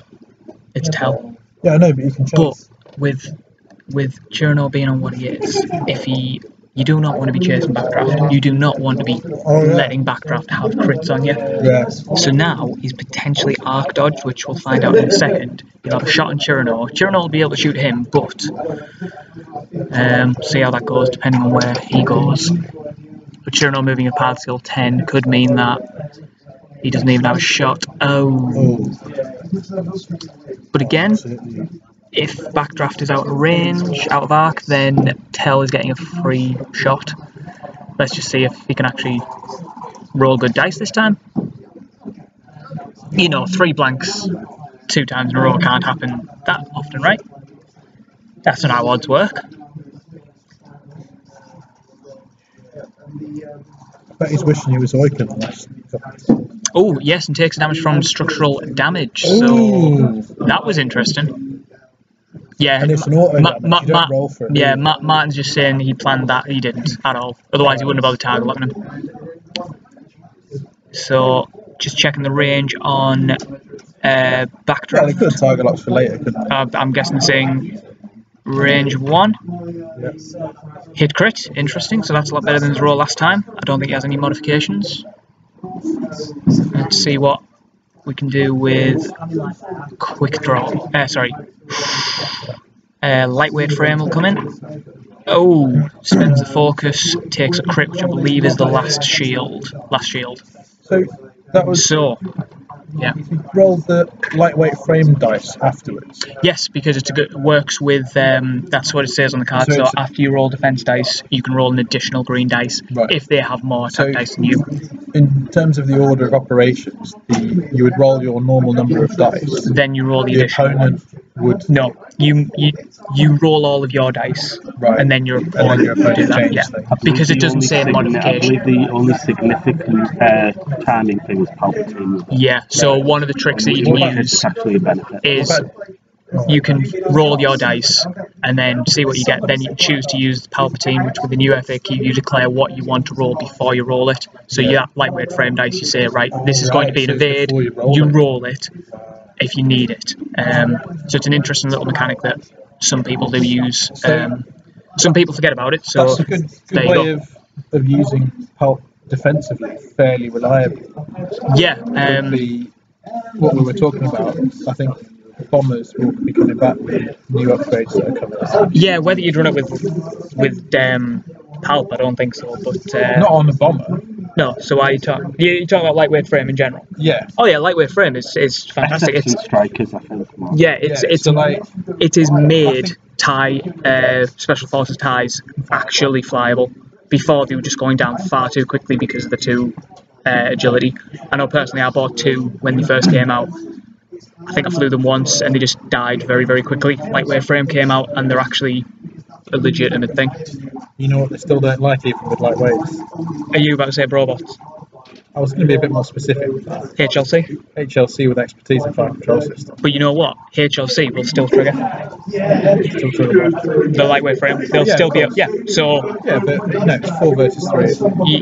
It's Tell. Yeah, I know, but you can chase. But with Chirno being on what he is, you do not want to be chasing Backdraft. You do not want to be letting Backdraft have crits on you. Yeah. So now he's potentially arc dodged, which we'll find out in a second. He'll have a shot on Chirno. Chirno will be able to shoot him, but see how that goes depending on where he goes. But Chirno moving a path skill 10 could mean that he doesn't even have a shot. Oh. But again, if Backdraft is out of range, out of arc, then Tell is getting a free shot. Let's just see if he can actually roll good dice this time. 3 blanks 2 times in a row can't happen that often, right? That's not how odds work. But he's wishing he was Oiken. Oh, yes, and takes damage from structural damage. So that was interesting. Yeah, and it's an auto damage. You don't roll for it. Yeah, Martin's just saying he planned that. He didn't at all. Otherwise, he wouldn't have bothered target locking him. So, just checking the range on Backdraft. Yeah, they could have target locks for later, couldn't they? I'm guessing saying range 1. Yes. Hit crit, interesting. So that's a lot better than his roll last time. I don't think he has any modifications. Let's see what we can do with quick draw. Lightweight frame will come in. Oh, spends the focus, takes a crit, which I believe is the last shield. So that was. So, yeah. Roll the lightweight frame dice afterwards. Yes, because it works with, that's what it says on the card, so after you roll defense dice, you can roll an additional green dice if they have more attack dice than you. In terms of the order of operations, you would roll your normal number of dice. Then you roll the additional opponent would... No, you roll all of your dice, and then your opponent do that, yeah. Because it doesn't say modification. I believe the only significant timing thing is Palpatine. Yeah, so one of the tricks that you can use is you can roll your dice and then see what you get. Then you choose to use Palpatine, which with the new FAQ you declare what you want to roll before you roll it. So you have lightweight frame dice, you say, right, this is going to be an evade, you roll it if you need it. So it's an interesting little mechanic that some people do use. Some people forget about it, so that's a good way of using Palp defensively, fairly reliably. Yeah. What we were talking about, I think bombers will be coming back with new upgrades that are coming. Yeah, whether you'd run it with Palp, I don't think so. But not on the bomber. No. So why are you talking? You talking about lightweight frame in general? Yeah. Oh yeah, lightweight frame is fantastic. It's strikers, I think. Yeah, it is made special forces ties actually flyable. Before they were just going down far too quickly because of the 2 agility. I know personally I bought 2 when they first came out. I think I flew them once and they just died very, very quickly. Lightweight frame came out and they're actually a legitimate thing. You know what they still don't like even with lightweights? Are you about to say robots? I was going to be a bit more specific. HLC? HLC with expertise in fire control system. But you know what? HLC will still trigger. The lightweight frame. They'll still be up. Yeah, so... Yeah, but it's 4 versus 3.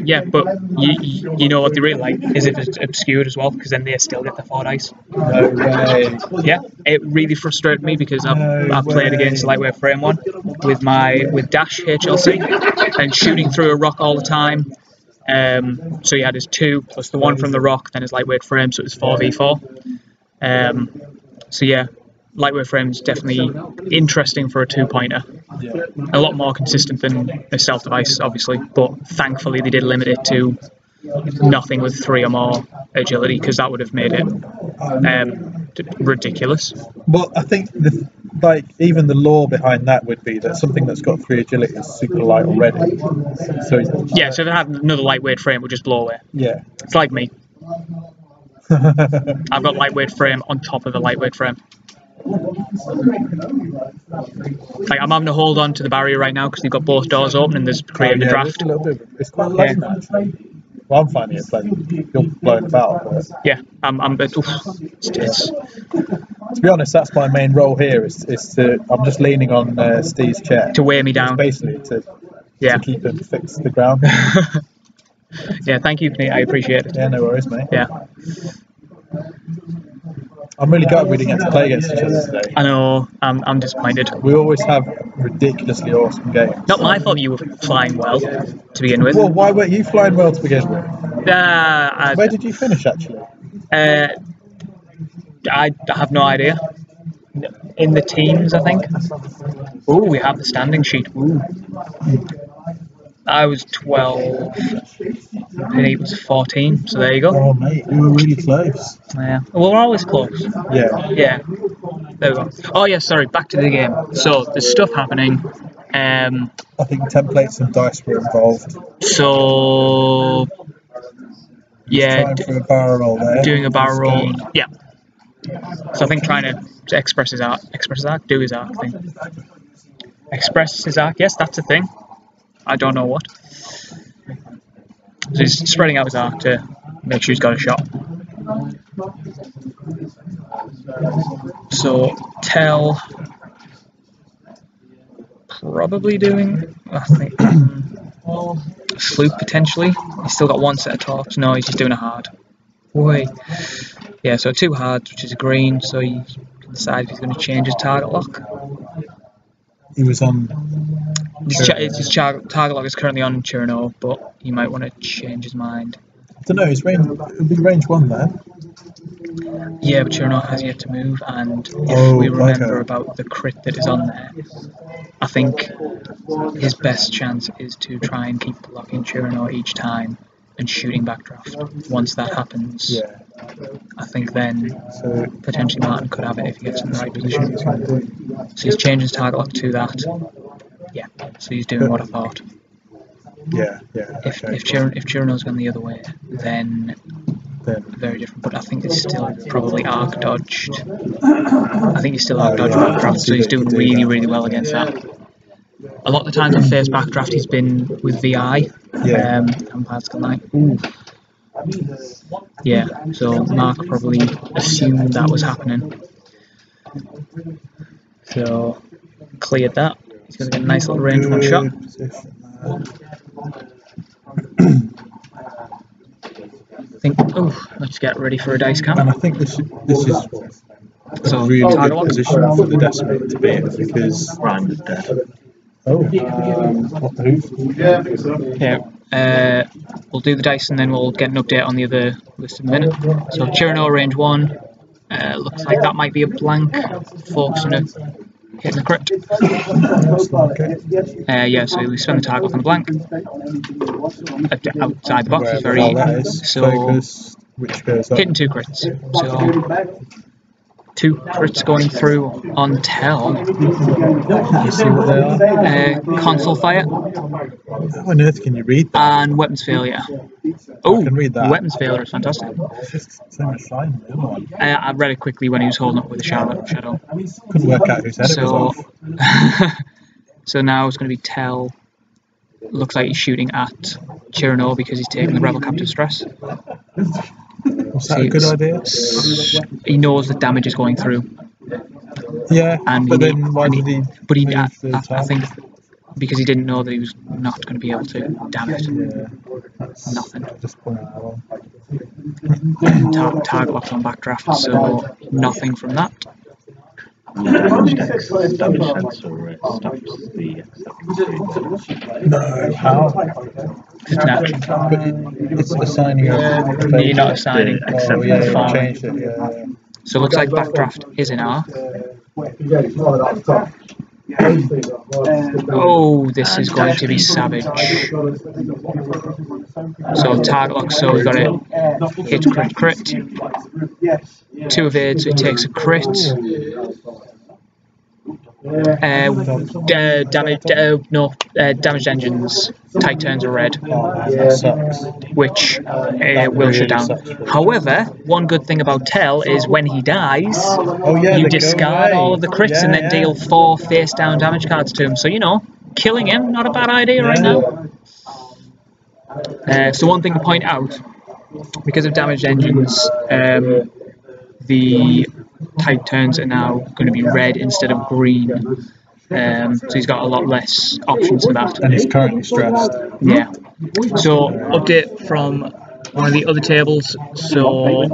Yeah, but you know what they really like is if it's obscured as well, because then they still get the 4 dice. No way. Yeah, it really frustrated me because I've played against the lightweight frame one with Dash HLC and shooting through a rock all the time. So he had his 2 plus the 1 from the rock, then his lightweight frame, so it was 4v4. So yeah, lightweight frame is definitely interesting for a 2-pointer. A lot more consistent than a stealth device, obviously, but thankfully they did limit it to nothing with 3 or more agility, because that would have made it ridiculous. Well, I think even the law behind that would be that something that's got 3 agility is super light already. So if it had another lightweight frame, it would just blow away. Yeah, it's like me. I've got lightweight frame on top of a lightweight frame. Like I'm having to hold on to the barrier right now because you've got both doors open and there's creating a draft. It's quite pleasant actually. Well, I'm finding it pleasant. You're blowing about. But... Yeah, it's to be honest, that's my main role here. I'm just leaning on Steve's chair to weigh me down. Basically, to keep him fixed to the ground. Yeah, thank you, Pete. I appreciate it. Yeah, no worries, mate. Yeah. I'm really gutted we didn't get to play against each other today. I know, I'm disappointed. We always have ridiculously awesome games. Not my fault you were flying well to begin with. Well, why weren't you flying well to begin with? Where did you finish, actually? I have no idea. In the teams, I think. Oh, we have the standing sheet. Ooh. I was 12, and he was 14, so there you go. Oh, mate, we were really close. Yeah, well, we're always close. Yeah. Yeah. There we go. Oh, yeah, sorry, back to the game. So, there's stuff happening. I think templates and dice were involved. So, yeah. Time for a barrel roll there. Doing a barrel roll. Yeah. So, I think trying to express his arc, do his arc thing. Express his arc, yes, that's a thing. I don't know what. So he's spreading out his arc to make sure he's got a shot. So Tell probably doing, I think, Sloop potentially. He's still got 1 set of torps. No, he's just doing a hard. Wait. Yeah, so 2 hards, which is a green, so he can decide if he's going to change his target lock. He was on... His target lock is currently on Chirno, but he might want to change his mind. I don't know, it would be range 1 there. Yeah, but Chirano has yet to move, and if Oh, we remember okay. about the crit that is on there, I think his best chance is to try and keep blocking Chirano each time and shooting backdraft. Once that happens, Yeah. I think then So potentially Martin could have it if he gets in the right position. So he's changed his target lock to that. Yeah, so he's doing what I thought. yeah. If Okay. if Chirano's gone the other way, then very different. But I think it's still probably arc dodged. I think he's still arc dodged backdraft, so he's doing really well against that. A lot of the times on first backdraft he's been with VI. And Pascal Knight. Ooh. Yeah, so Mark probably assumed that was happening. So cleared that. He's going to get a nice little range one shot. I think. Oh, let's get ready for a dice cam. And I think this is So a really target good lock. position for the decimator to be in because Rhyme is dead. what the Yeah. We'll do the dice and then we'll get an update on the other list in a minute. So Chirano range 1. Looks like that might be a blank. Focusing it, hitting the crit. Yeah, so we spend the target on a blank. Outside the box is very easy. So focus, which goes up. hitting 2 crits. So 2 crits going through on Tell. You see what they are? Console fire How on earth can you read that? and weapons failure. Oh, can read that. weapons failure is fantastic. It's just so much flying in the other one. I read it quickly when he was holding up with a shadow. Couldn't work out whose head it was So, off. so now it's going to be Tell. Looks like he's shooting at Chirano because he's taking the rebel captive stress. Was that a good idea? He knows the damage is going through. Yeah, And but then why did he? But he, move I the think, because he didn't know that he was not going to be able to. Damn it! Yeah, that's Nothing. disappointing. That one. Target locked on backdraft, so nothing from that. Damage sensor stops the acceptance. No, how? Just an action. But it's assigning a You're not assigning. Oh yeah, you Fine. changed it. Yeah. So it looks like backdraft is in R. Oh, this is going to be savage. So target lock, so we've got it. Hit, crit. 2 evades, so it takes a crit. Damaged engines. Tight turns are red, That sucks. which will shut down. However, one good thing about Tell is when he dies, you discard all of the crits and then deal 4 face down damage cards to him. So, you know, killing him, not a bad idea right now. So one thing to point out, because of damaged engines, the tight turns are now going to be red instead of green. So he's got a lot less options for that. And he's currently stressed. Yeah. So update from one of the other tables. So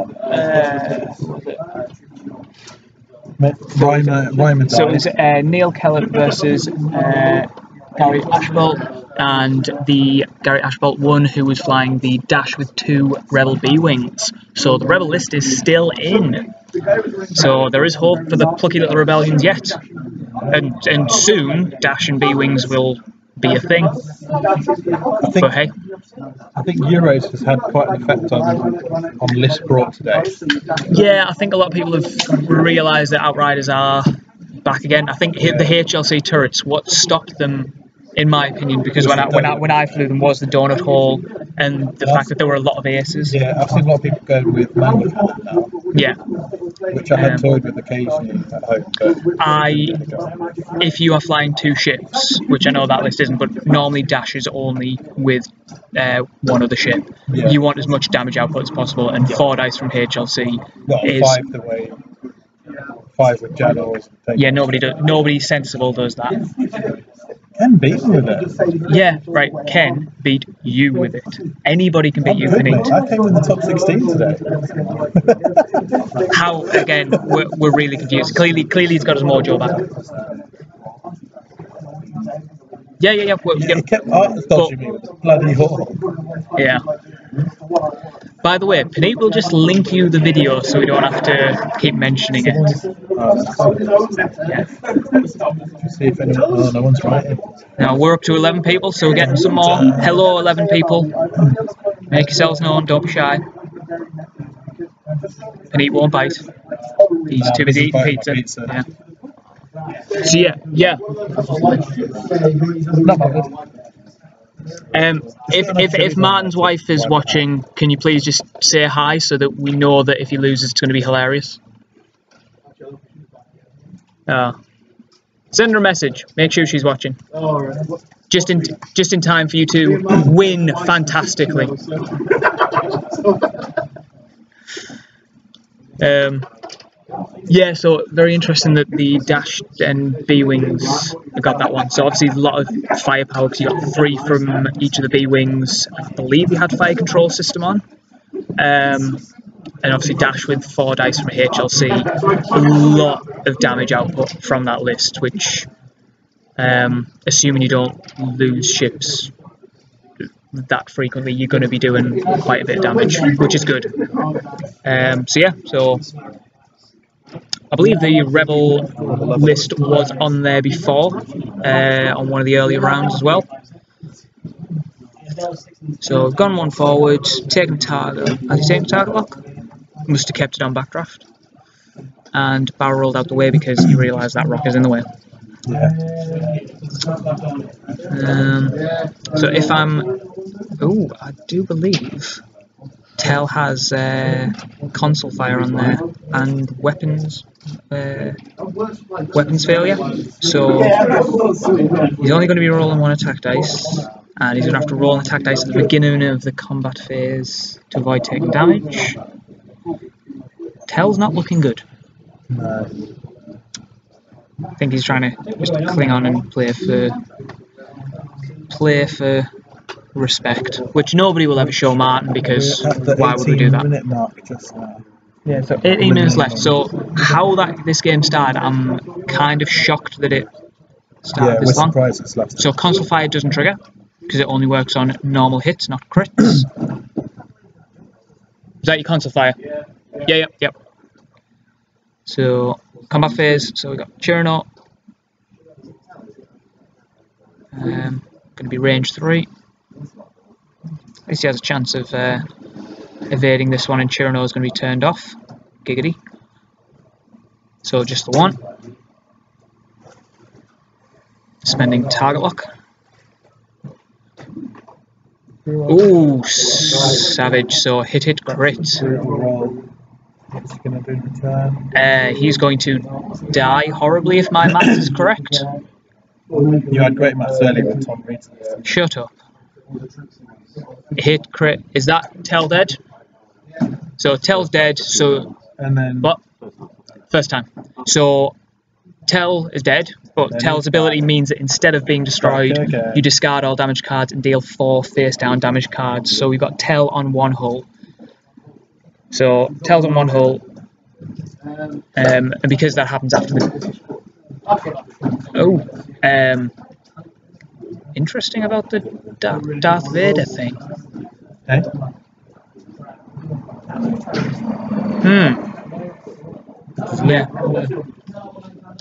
Ryman so it was Neil Kellett versus Gary Ashbolt, and the Gary Ashbolt won, who was flying the Dash with 2 Rebel B-Wings. So the Rebel list is still in. So there is hope for the plucky little rebellions yet. And soon, Dash and B-Wings will be a thing. But hey. I think Euros has had quite an effect on list brought today. Yeah, I think a lot of people have realised that Outriders are back again. I think the HLC turrets, what stopped them, in my opinion, because when I flew them, was the donut hole and the fact that there were a lot of aces. Yeah, I've seen a lot of people going with manual cannon now. Yeah. Which I had toyed with occasionally at home. But if you are flying 2 ships, which I know that list isn't, but normally Dash is only with one other ship. Yeah. You want as much damage output as possible, and 4 dice from HLC is 5 the way. 5 with Jaddles. Yeah, nobody sensible does that. Ken beat me with it. Yeah, right. Ken beat you with it. Anybody can beat you for neat. I came in the top 16 today. How, again, we're really confused. Clearly he's got his mojo back. Yeah. He kept dodging me with the bloody hole. Yeah. By the way, Panit will just link you the video so we don't have to keep mentioning it. Yeah. See if anyone. Oh, no one's writing. Now we're up to 11 people, so we're getting some more. Hello, 11 people. Make yourselves known, don't be shy. Panit won't bite. He's too busy eating pizza. Yeah. So yeah. Not bothered. If Martin's wife is watching, can you please just say hi so that we know that if he loses, it's going to be hilarious? Send her a message. Make sure she's watching. Just in time for you to win fantastically. Yeah, so very interesting that the Dash and B-Wings got that one. So obviously a lot of firepower because you got 3 from each of the B-Wings. I believe we had fire control system on. And obviously Dash with 4 dice from HLC. A lot of damage output from that list, which, assuming you don't lose ships that frequently, you're going to be doing quite a bit of damage, which is good. So I believe the Rebel list was on there before, on one of the earlier rounds as well. So I've gone one forward, taken target. Has he taken target lock? Must have kept it on backdraft. And barrel rolled out the way because he realised that rock is in the way. So if I'm... Oh, I do believe Tel has console fire on there and weapons failure. So he's only going to be rolling 1 attack dice, and he's going to have to roll an attack dice at the beginning of the combat phase to avoid taking damage. Tel's not looking good. No. I think he's trying to just cling on and play for respect, which nobody will ever show Martin because why would we do that? Minute mark just now. Yeah, so 18 minutes left. So how this game started, I'm kind of shocked that it started this long. Surprised it's left. So console fire doesn't trigger because it only works on normal hits, not crits. Is that your console fire? Yeah. Yep. So combat phase. So we got Cherno. Going to be range 3. At least he has a chance of evading this one, and Cherno is going to be turned off. Giggity. So just the 1. Spending target lock. Ooh, savage. So hit, crit. What's he going to do in return? He's going to die horribly if my math is correct. You had great maths earlier with Tom Reed. Shut up. Hit, crit. Is that Tel dead? So Tel's dead. So And then what? First time. So Tel is dead, but Tel's ability means that instead of being destroyed, you discard all damage cards and deal 4 face down damage cards. So we've got Tel on 1 hull. So Tel's on 1 hull, and because that happens after the... interesting about the Darth Vader thing. okay. Yeah.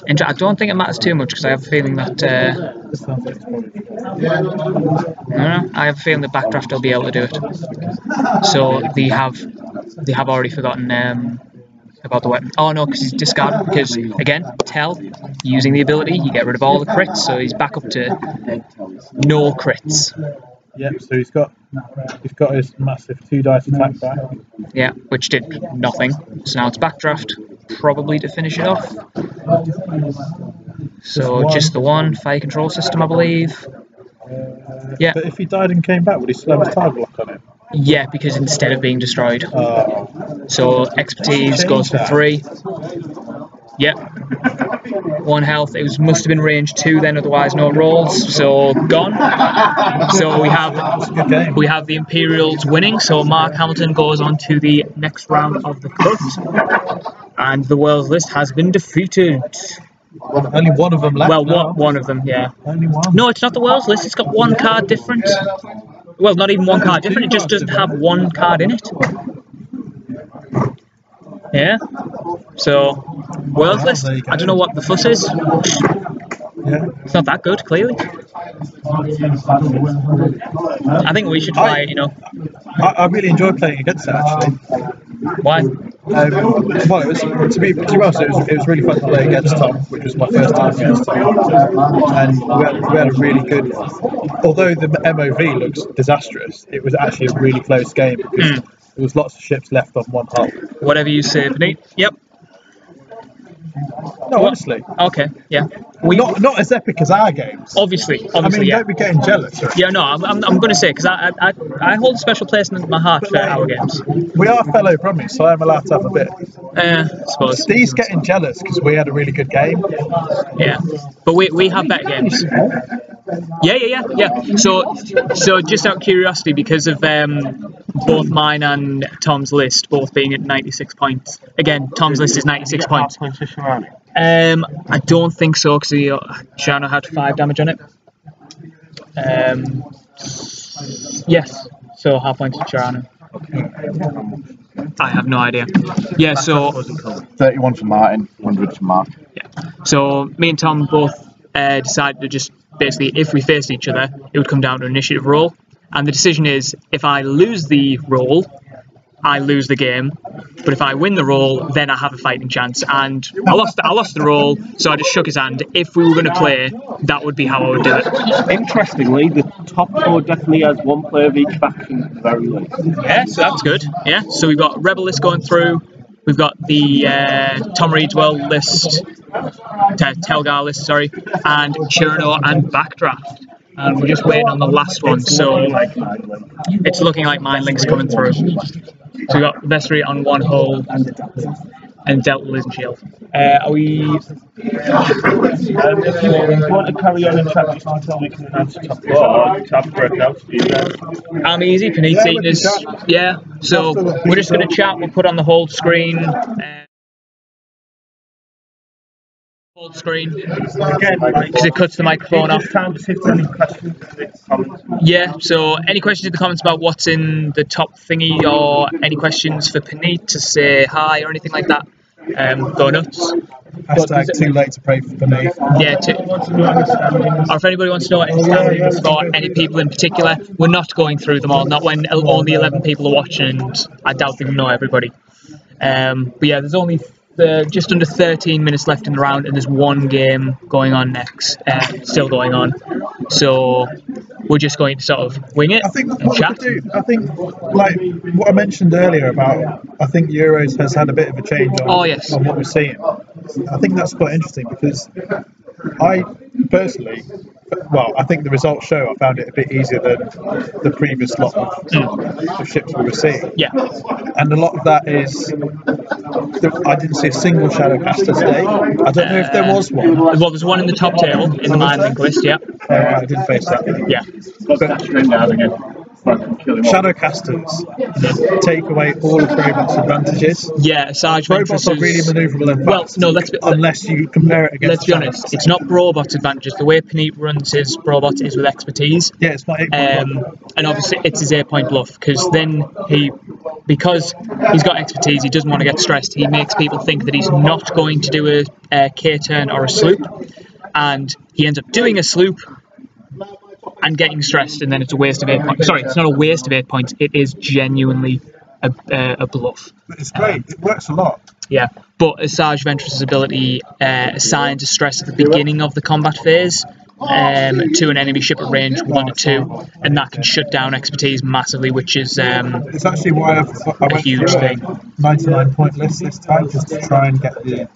I don't think it matters too much because I have a feeling that This sounds like it's probably I have a feeling the backdraft will be able to do it. So they have already forgotten about the weapon. Oh no, because he's discarded. Because again, Tel using the ability, you get rid of all the crits, so he's back up to no crits. Yep, so he's got his massive 2 dice attack back. Yeah, which did nothing. So now it's backdraft, probably to finish it off. So just the 1 fire control system, I believe. Yeah. But if he died and came back, would he still have his target lock on him? Yeah, because instead of being destroyed. So expertise goes for 3. Yep. 1 health. It must have been range 2 then, otherwise no rolls. So gone. So we have the Imperials winning. So Mark Hamilton goes on to the next round of the cut, and the world's list has been defeated. Only one of them left. Well, one of them, yeah. Only one. No, it's not the world's list. It's got 1 card different. Well, not even 1 card different. It just doesn't have 1 card in it. Yeah. So, world list. there you go. I don't know what the fuss is. Yeah. It's not that good, clearly. I think we should try it, you know. I really enjoyed playing against it, actually. Why? Well, it was, to be honest, it was really fun to play against Tom, which was my first time against Tom. And we had a really good, although the MOV looks disastrous, it was actually a really close game because there was lots of ships left on one hull. Whatever you say, Beanie. Yep. No, honestly. Okay, yeah. Not as epic as our games. Obviously, I mean, yeah. don't be getting jealous. Right? Yeah, no, I'm going to say, because I hold a special place in my heart for our games. We are fellow Brummies, so I'm allowed to have a bit. I suppose. Steve's getting jealous because we had a really good game. Yeah, but we have better games. Yeah. So just out of curiosity, because of both mine and Tom's list both being at 96 points. Again, Tom's list is 96 points. I don't think so, because Shano had 5 damage on it. Yes, so half point to Shano. I have no idea. Yeah, so 31 for Martin, 100 for Mark. yeah. So me and Tom both decided to just basically, if we faced each other, it would come down to an initiative roll. And the decision is, if I lose the roll, I lose the game. But if I win the roll, then I have a fighting chance. And I lost the roll, so I just shook his hand. If we were going to play, that would be how I would do it. Interestingly, the top 4 definitely has 1 player of each faction at the very least. Yeah, so that's good. Yeah, so we've got Rebel list going through. We've got the Tom Reedswell list, Telgar list, sorry, and Churno and Backdraft. And we're just waiting on the last one, so it's looking like Mind Link's coming through. So we've got Vessery on one hull and Delta Liz and Shield. Are we... If you want to carry on and chat just until we can announce the top 4, or top break out for you guys. I'm easy, Panique's eating his... Yeah, so we're just going to chat, we'll put on the whole screen. Full screen, because it cuts the microphone off. Yeah, so any questions in the comments about what's in the top thingy, or any questions for Panit to say hi or anything like that, go nuts. Hashtag too late to pray for Beanie. Yeah, or if anybody wants to know any standings for any people in particular, we're not going through them all, not when only 11 people are watching, and I doubt they know everybody. But yeah, there's only just under 13 minutes left in the round, and there's one game going on next, still going on. So we're just going to sort of wing it. I think and what chat. we could do, I think, like what I mentioned earlier about, I think Euros has had a bit of a change on, on what we're seeing. I think that's quite interesting because I personally, well, I think the results show I found it a bit easier than the previous lot of ships we were seeing. Yeah. And a lot of that is, I didn't see a single Shadowcaster today. I don't know if there was one. Well, there's one in the top tail in the Mind Link list, yeah. I didn't face that. Yeah. Shadowcasters take away all of Probot's advantages. Yeah, Sarge Robots are really manoeuvrable and fast. Well, no, unless you compare it against. Let's be honest, it's not Probot's advantages. The way Panit runs his Probot is with expertise. Yeah, it's not 8-point and obviously it's his 8-point bluff, because then because he's got expertise, he doesn't want to get stressed. He makes people think that he's not going to do a K-turn or a sloop, and he ends up doing a sloop and getting stressed, and then it's a waste of 8 points. Sorry, it's not a waste of 8 points. It is genuinely a bluff. It's great. It works a lot. Yeah, but Asajj Ventress's ability assigns a stress at the beginning of the combat phase to an enemy ship at range 1 to 2, and that can shut down expertise massively, which is it's actually why I went a huge thing. 99-point list this time, just to try and get the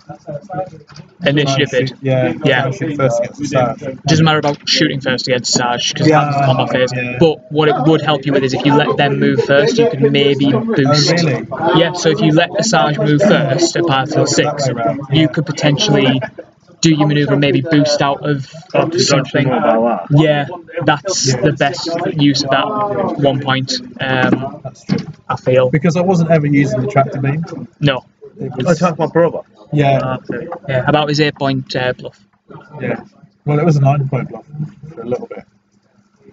initiative bid. Yeah. Shoot first against Asajj. It doesn't matter about shooting first against Asajj, because that's the combat phase. Yeah. But what it would help you with is if you let them move first, you can maybe boost. Oh, really? Yeah, so if you let Asajj move first at Battlefield 6, you could potentially do your manoeuvre and maybe boost out of something. Yeah, that's the best use of that 1 point, I feel. Because I wasn't ever using the tractor beam. No. I talk about Brother. Yeah. Yeah, about his 8-point bluff. Yeah. Well, it was a 9-point bluff for a little bit.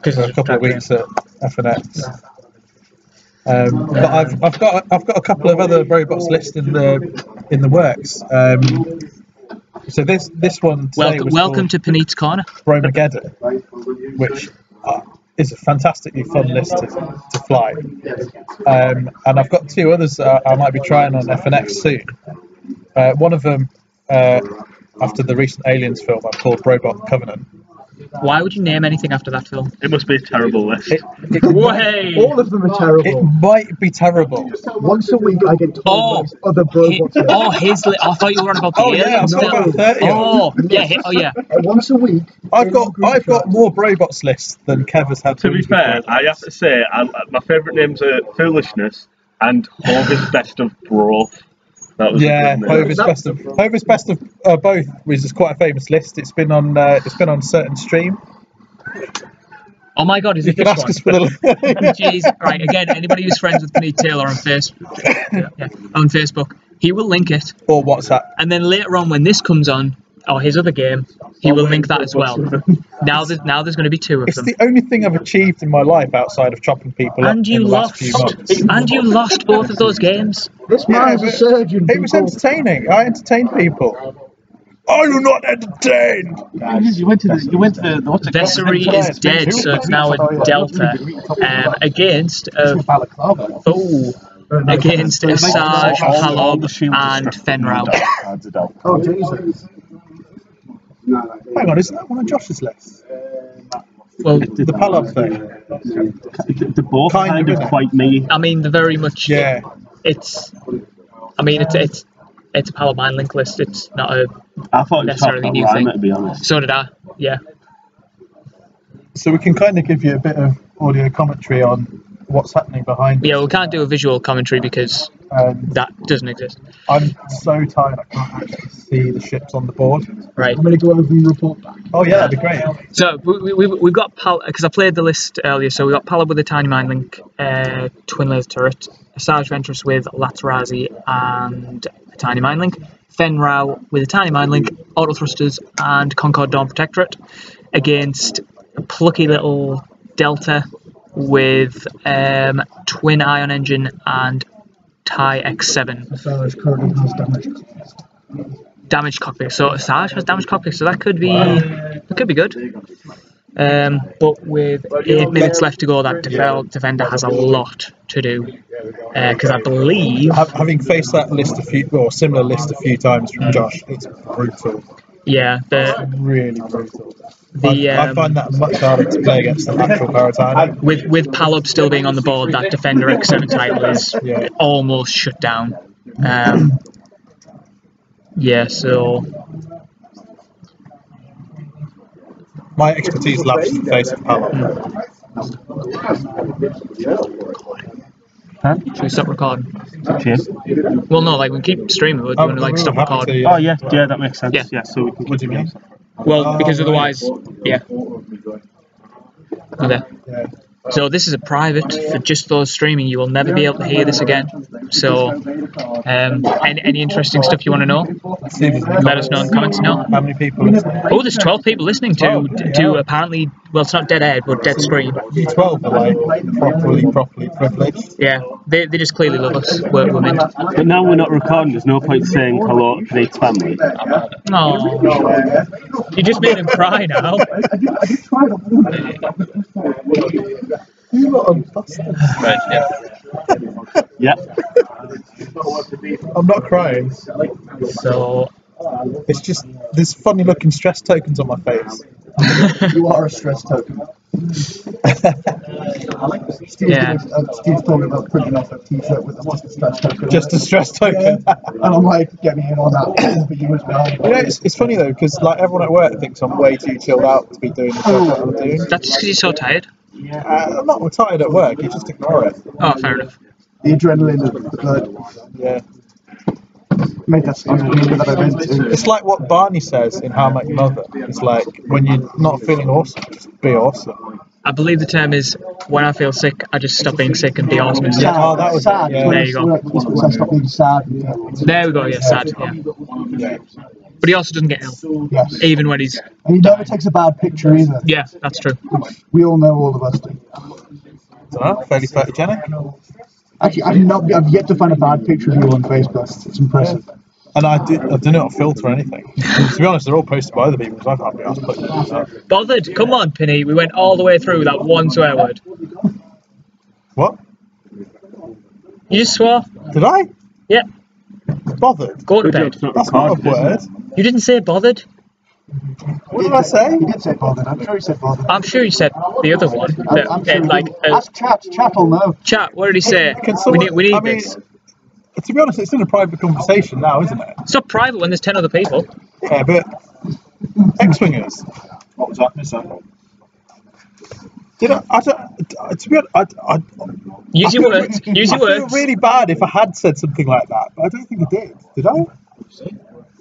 For a couple of weeks at FNX. But I've got a couple of other robots listed in the works. So this one today welcome to Paneet's Corner. Bromageddon, which is a fantastically fun list to fly. And I've got two others I might be trying on FNX soon. One of them, after the recent Aliens film, I've called Robot Covenant. Why would you name anything after that film? It must be a terrible list. All of them are terrible. It might be terrible. Once a week I get told about other robots. I thought you were on about the aliens. About 30. Yeah. Once a week. I've got more robots lists than Kev has had. To be fair, I have to say, my favourite names are Foolishness and Hovis Best of Broth. That was Hovis Best of both, which is quite a famous list. It's been on a certain stream. Oh my God, is it this one? Jeez, right, again, anybody who's friends with Paneet Taylor on Facebook, he will link it. Or WhatsApp. And then later on when this comes on, or his other game, he will link that as well. Now there's going to be two of them. It's the only thing I've achieved in my life outside of chopping people up in the last few months. And you lost both of those games. This man's a surgeon. It was entertaining. I entertained people. Are you not entertained? You went to the what's it called? Vessery is dead, so it's now a Delta against Asajj, Palob, and Fenrau. Oh Jesus! Hang on, isn't that one of Josh's lists? Well, the Palob thing. They're both kind of quite me. I mean, they're very much. Yeah. It's a Palob mind link list. It's not I thought necessarily it new was thing. to be honest. So did I. Yeah. So we can kind of give you a bit of audio commentary on what's happening behind. Yeah, we can't do a visual commentary because that doesn't exist. I'm so tired I can't actually see the ships on the board. Right. I'm going to go over and report back. Oh yeah, that'd be great. So we've got because I played the list earlier. So we got Palob with a tiny mind link, twin laser turret, Asajj Ventress with Latarazi and a tiny mind link, Fenrau with a tiny mind link, auto thrusters and Concord Dawn Protectorate against a plucky little Delta with twin ion engine and TIE X7. Asajj currently has damaged cockpit. So Asajj has damaged cockpit, so that could be good. But with 8 minutes left to go, that defender has a lot to do. Because I believe, having faced that list similar list a few times from Josh, it's brutal. Yeah, really brutal. I find that much harder to play against the actual Paratine. With Palob still being on the board, that Defender X7 title is almost shut down. So my expertise laps in the face of Palob. Huh? Should we stop recording? Cheers. Well, no, we keep streaming, but do you want to stop recording? Oh yeah, that makes sense. Yeah, so we can. What do you mean? Well, because otherwise, Okay. So this is a private for just those streaming. You will never be able to hear this again. So, any interesting stuff you want to know? Let us know in the comments. How many people listening? Oh, there's 12 people listening to apparently. Well, it's not dead air, but dead screen. You 12 are properly privileged. Yeah, they just clearly love us. We're meant. But now we're not recording. There's no point saying hello to Nate's family. Oh, you just made him cry now. Right, yeah. I'm not crying. So it's just there's funny looking stress tokens on my face. You are a stress token. Steve's talking about printing off a t-shirt with what's the stress token? Just a stress token. And I'm like, get me in on that. But you was behind. It's funny though, because everyone at work thinks I'm way too chilled out to be doing the job that I'm doing. That's just because you're so tired. I'm not tired at work, you just ignore it. Oh, fair enough. The adrenaline of the blood. Yeah. Made that that I went to. It's like what Barney says in How I Met Your Mother. It's like, when you're not feeling awesome, just be awesome. I believe the term is, when I feel sick, I just stop being sick and be awesome instead. Oh, that was sad. Yeah. There you go. Stop being sad. There we go, yeah, sad, yeah. But he also doesn't get ill, Yes. even when he's... And he never takes a bad picture either. Yeah, that's true. We all know all of us do. Fairly photogenic. Actually, I've yet to find a bad picture of you on Facebook. It's impressive. And I do not filter anything. To be honest, they're all posted by other people, so I can't be asked to put that. Bothered? Come on, Penny. We went all the way through that one swear word. What? You just swore? Did I? Yeah. Bothered? Go to bed. That's not a word. You didn't say bothered? What did I say? He did say bothered. I'm sure he said bothered. I'm sure you said the other one. I'm sure ask Chat. Chat will know. Chat, what did he say? Someone, we need I mean, this. To be honest, it's in a private conversation now, isn't it? It's not private when there's 10 other people. Yeah, but X-Wingers. What was that, mister? Did I don't, to be honest, Use your words. Use your I feel words. really bad if I had said something like that, but I don't think I did. Did I?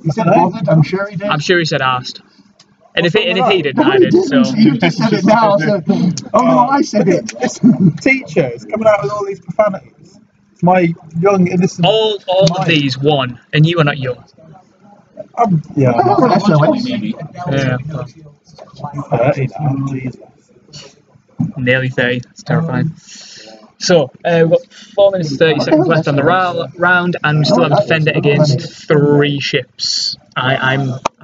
He said bothered. I'm sure he did. I'm sure he said asked. And if he didn't, No, I he did. didn't. So You just said it now. So, oh no, I said it. This teacher is coming out with all these profanities. It's my young innocent. all of these won, and you are not young. Yeah. Yeah. 30 now, Jesus. Nearly 30. It's terrifying. So, we've got 4 minutes and 30 seconds left on the round, and we still have a defender against 3 ships. I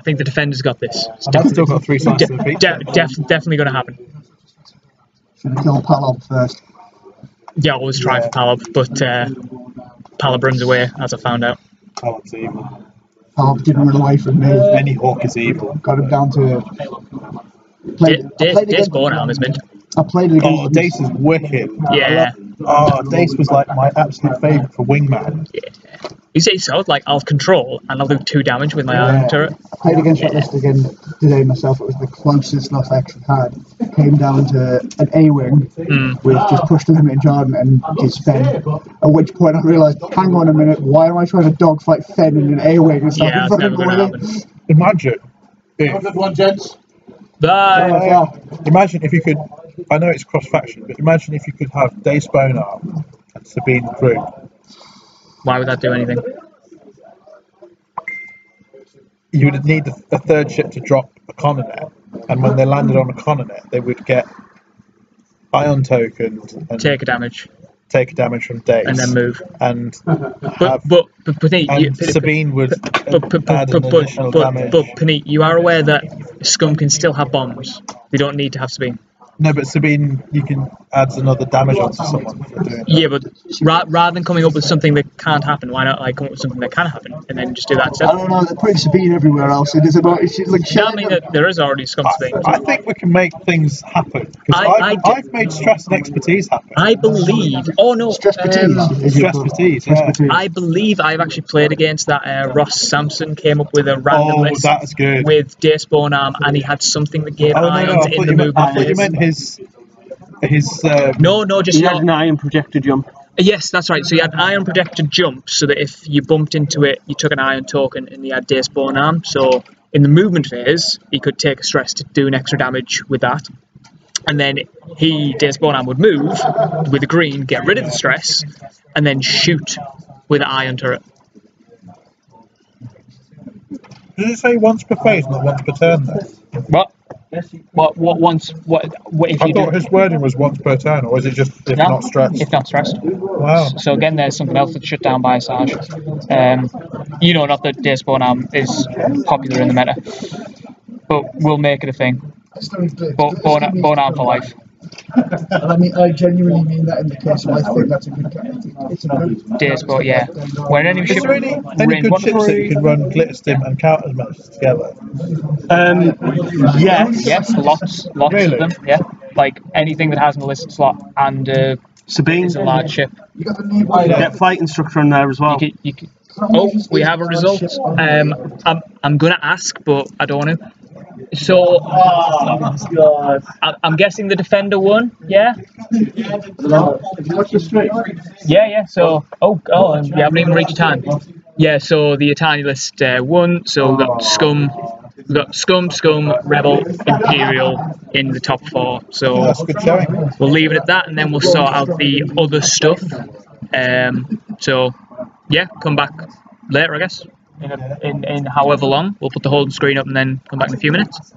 think the defender's got this. It's I've still got 3 sides to the beach. definitely going to happen. Should have killed Palob first. Yeah, always try for Palob, but Palob runs away, as I found out. Palob's evil. Palob didn't run away from me. Any hawk is evil. Got him down to. Dace Bornarm is mint. I played it against. Oh, Dace is wicked. Yeah. Oh, Dace was like my absolute favourite for wingman. Yeah. You say so, like, I'll control and I'll do 2 damage with my iron turret. I played against that list again today myself. It was the closest loss I actually had. Came down to an A-wing with just push the limit in Jordan and just Fen. At which point I realised, hang on a minute, why am I trying to dogfight Fen in an A-wing and stuff? Yeah, that's never going to happen. Imagine if. Good one, gents. Bye! Imagine if you could. I know it's cross faction, but imagine if you could have Dace Bonarm and Sabine Crew. Why would that do anything? You would need a 3rd ship to drop a Coronet, and when they landed on a Coronet, they would get ion tokened and Take a damage. Take a damage from Dace, And then move. And But Sabine would add an additional damage. But Panit, you are aware that Scum can still have bombs. They don't need to have Sabine. No, but Sabine, you can add another damage onto someone for doing that. Yeah, but rather than coming up with something that can't happen, why not come up with something that can happen and then just do that instead? I don't know, they're putting Sabine everywhere else. It is about. It's like No, I mean, there is already Scum Sabine. I think we can make things happen. Because I've made stress and expertise happen. I believe. Oh no, Stress expertise. Yeah. I believe I've actually played against that. Ross Sampson came up with a random list that's good. with Dace Bonarm, and he had something that gave ions in the movement I thought you phase. meant his. No, just He had an iron projector jump. Yes, that's right. So you had iron projected jump, so that if you bumped into it, you took an iron token, and he had Dace Bonarm. So in the movement phase, he could take a stress to do an extra damage with that. And then Dace Bonarm would move with a green, get rid of the stress, and then shoot with an iron turret. Did it say once per phase, not once per turn, though? What? What if I you thought do? his wording was once per turn, or is it just if not stressed? If not stressed. Wow. So again, there's something else that's shut down by Asajj. Not that Dace Bonarm is popular in the meta, but we'll make it a thing. Bonarm for life. And I mean, I genuinely mean that in the case of I think that's a good character. It's a good Dace Bonarm, yeah. When any Is ship there any good ships that you can run Glitterstim and Counter matches together? Yes, lots Really? of them. Yeah, like anything that has an illicit slot and Sabine. is a large ship. You got the new Get fighting structure in there as well. You can, oh, we have a result. I'm gonna ask, but I don't want to. So, I'm guessing the defender won. Yeah. What's the stream? Yeah. So, and we haven't even reached time. Yeah. So the Atani list won. So we got Scum, Rebel, Imperial in the top 4. So That's a good showing. we'll leave it at that, and then we'll sort out the other stuff. So yeah, come back later, I guess. In however long, we'll put the whole screen up and then come back in a few minutes.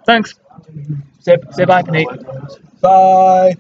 Thanks. Say bye, Panit. Bye.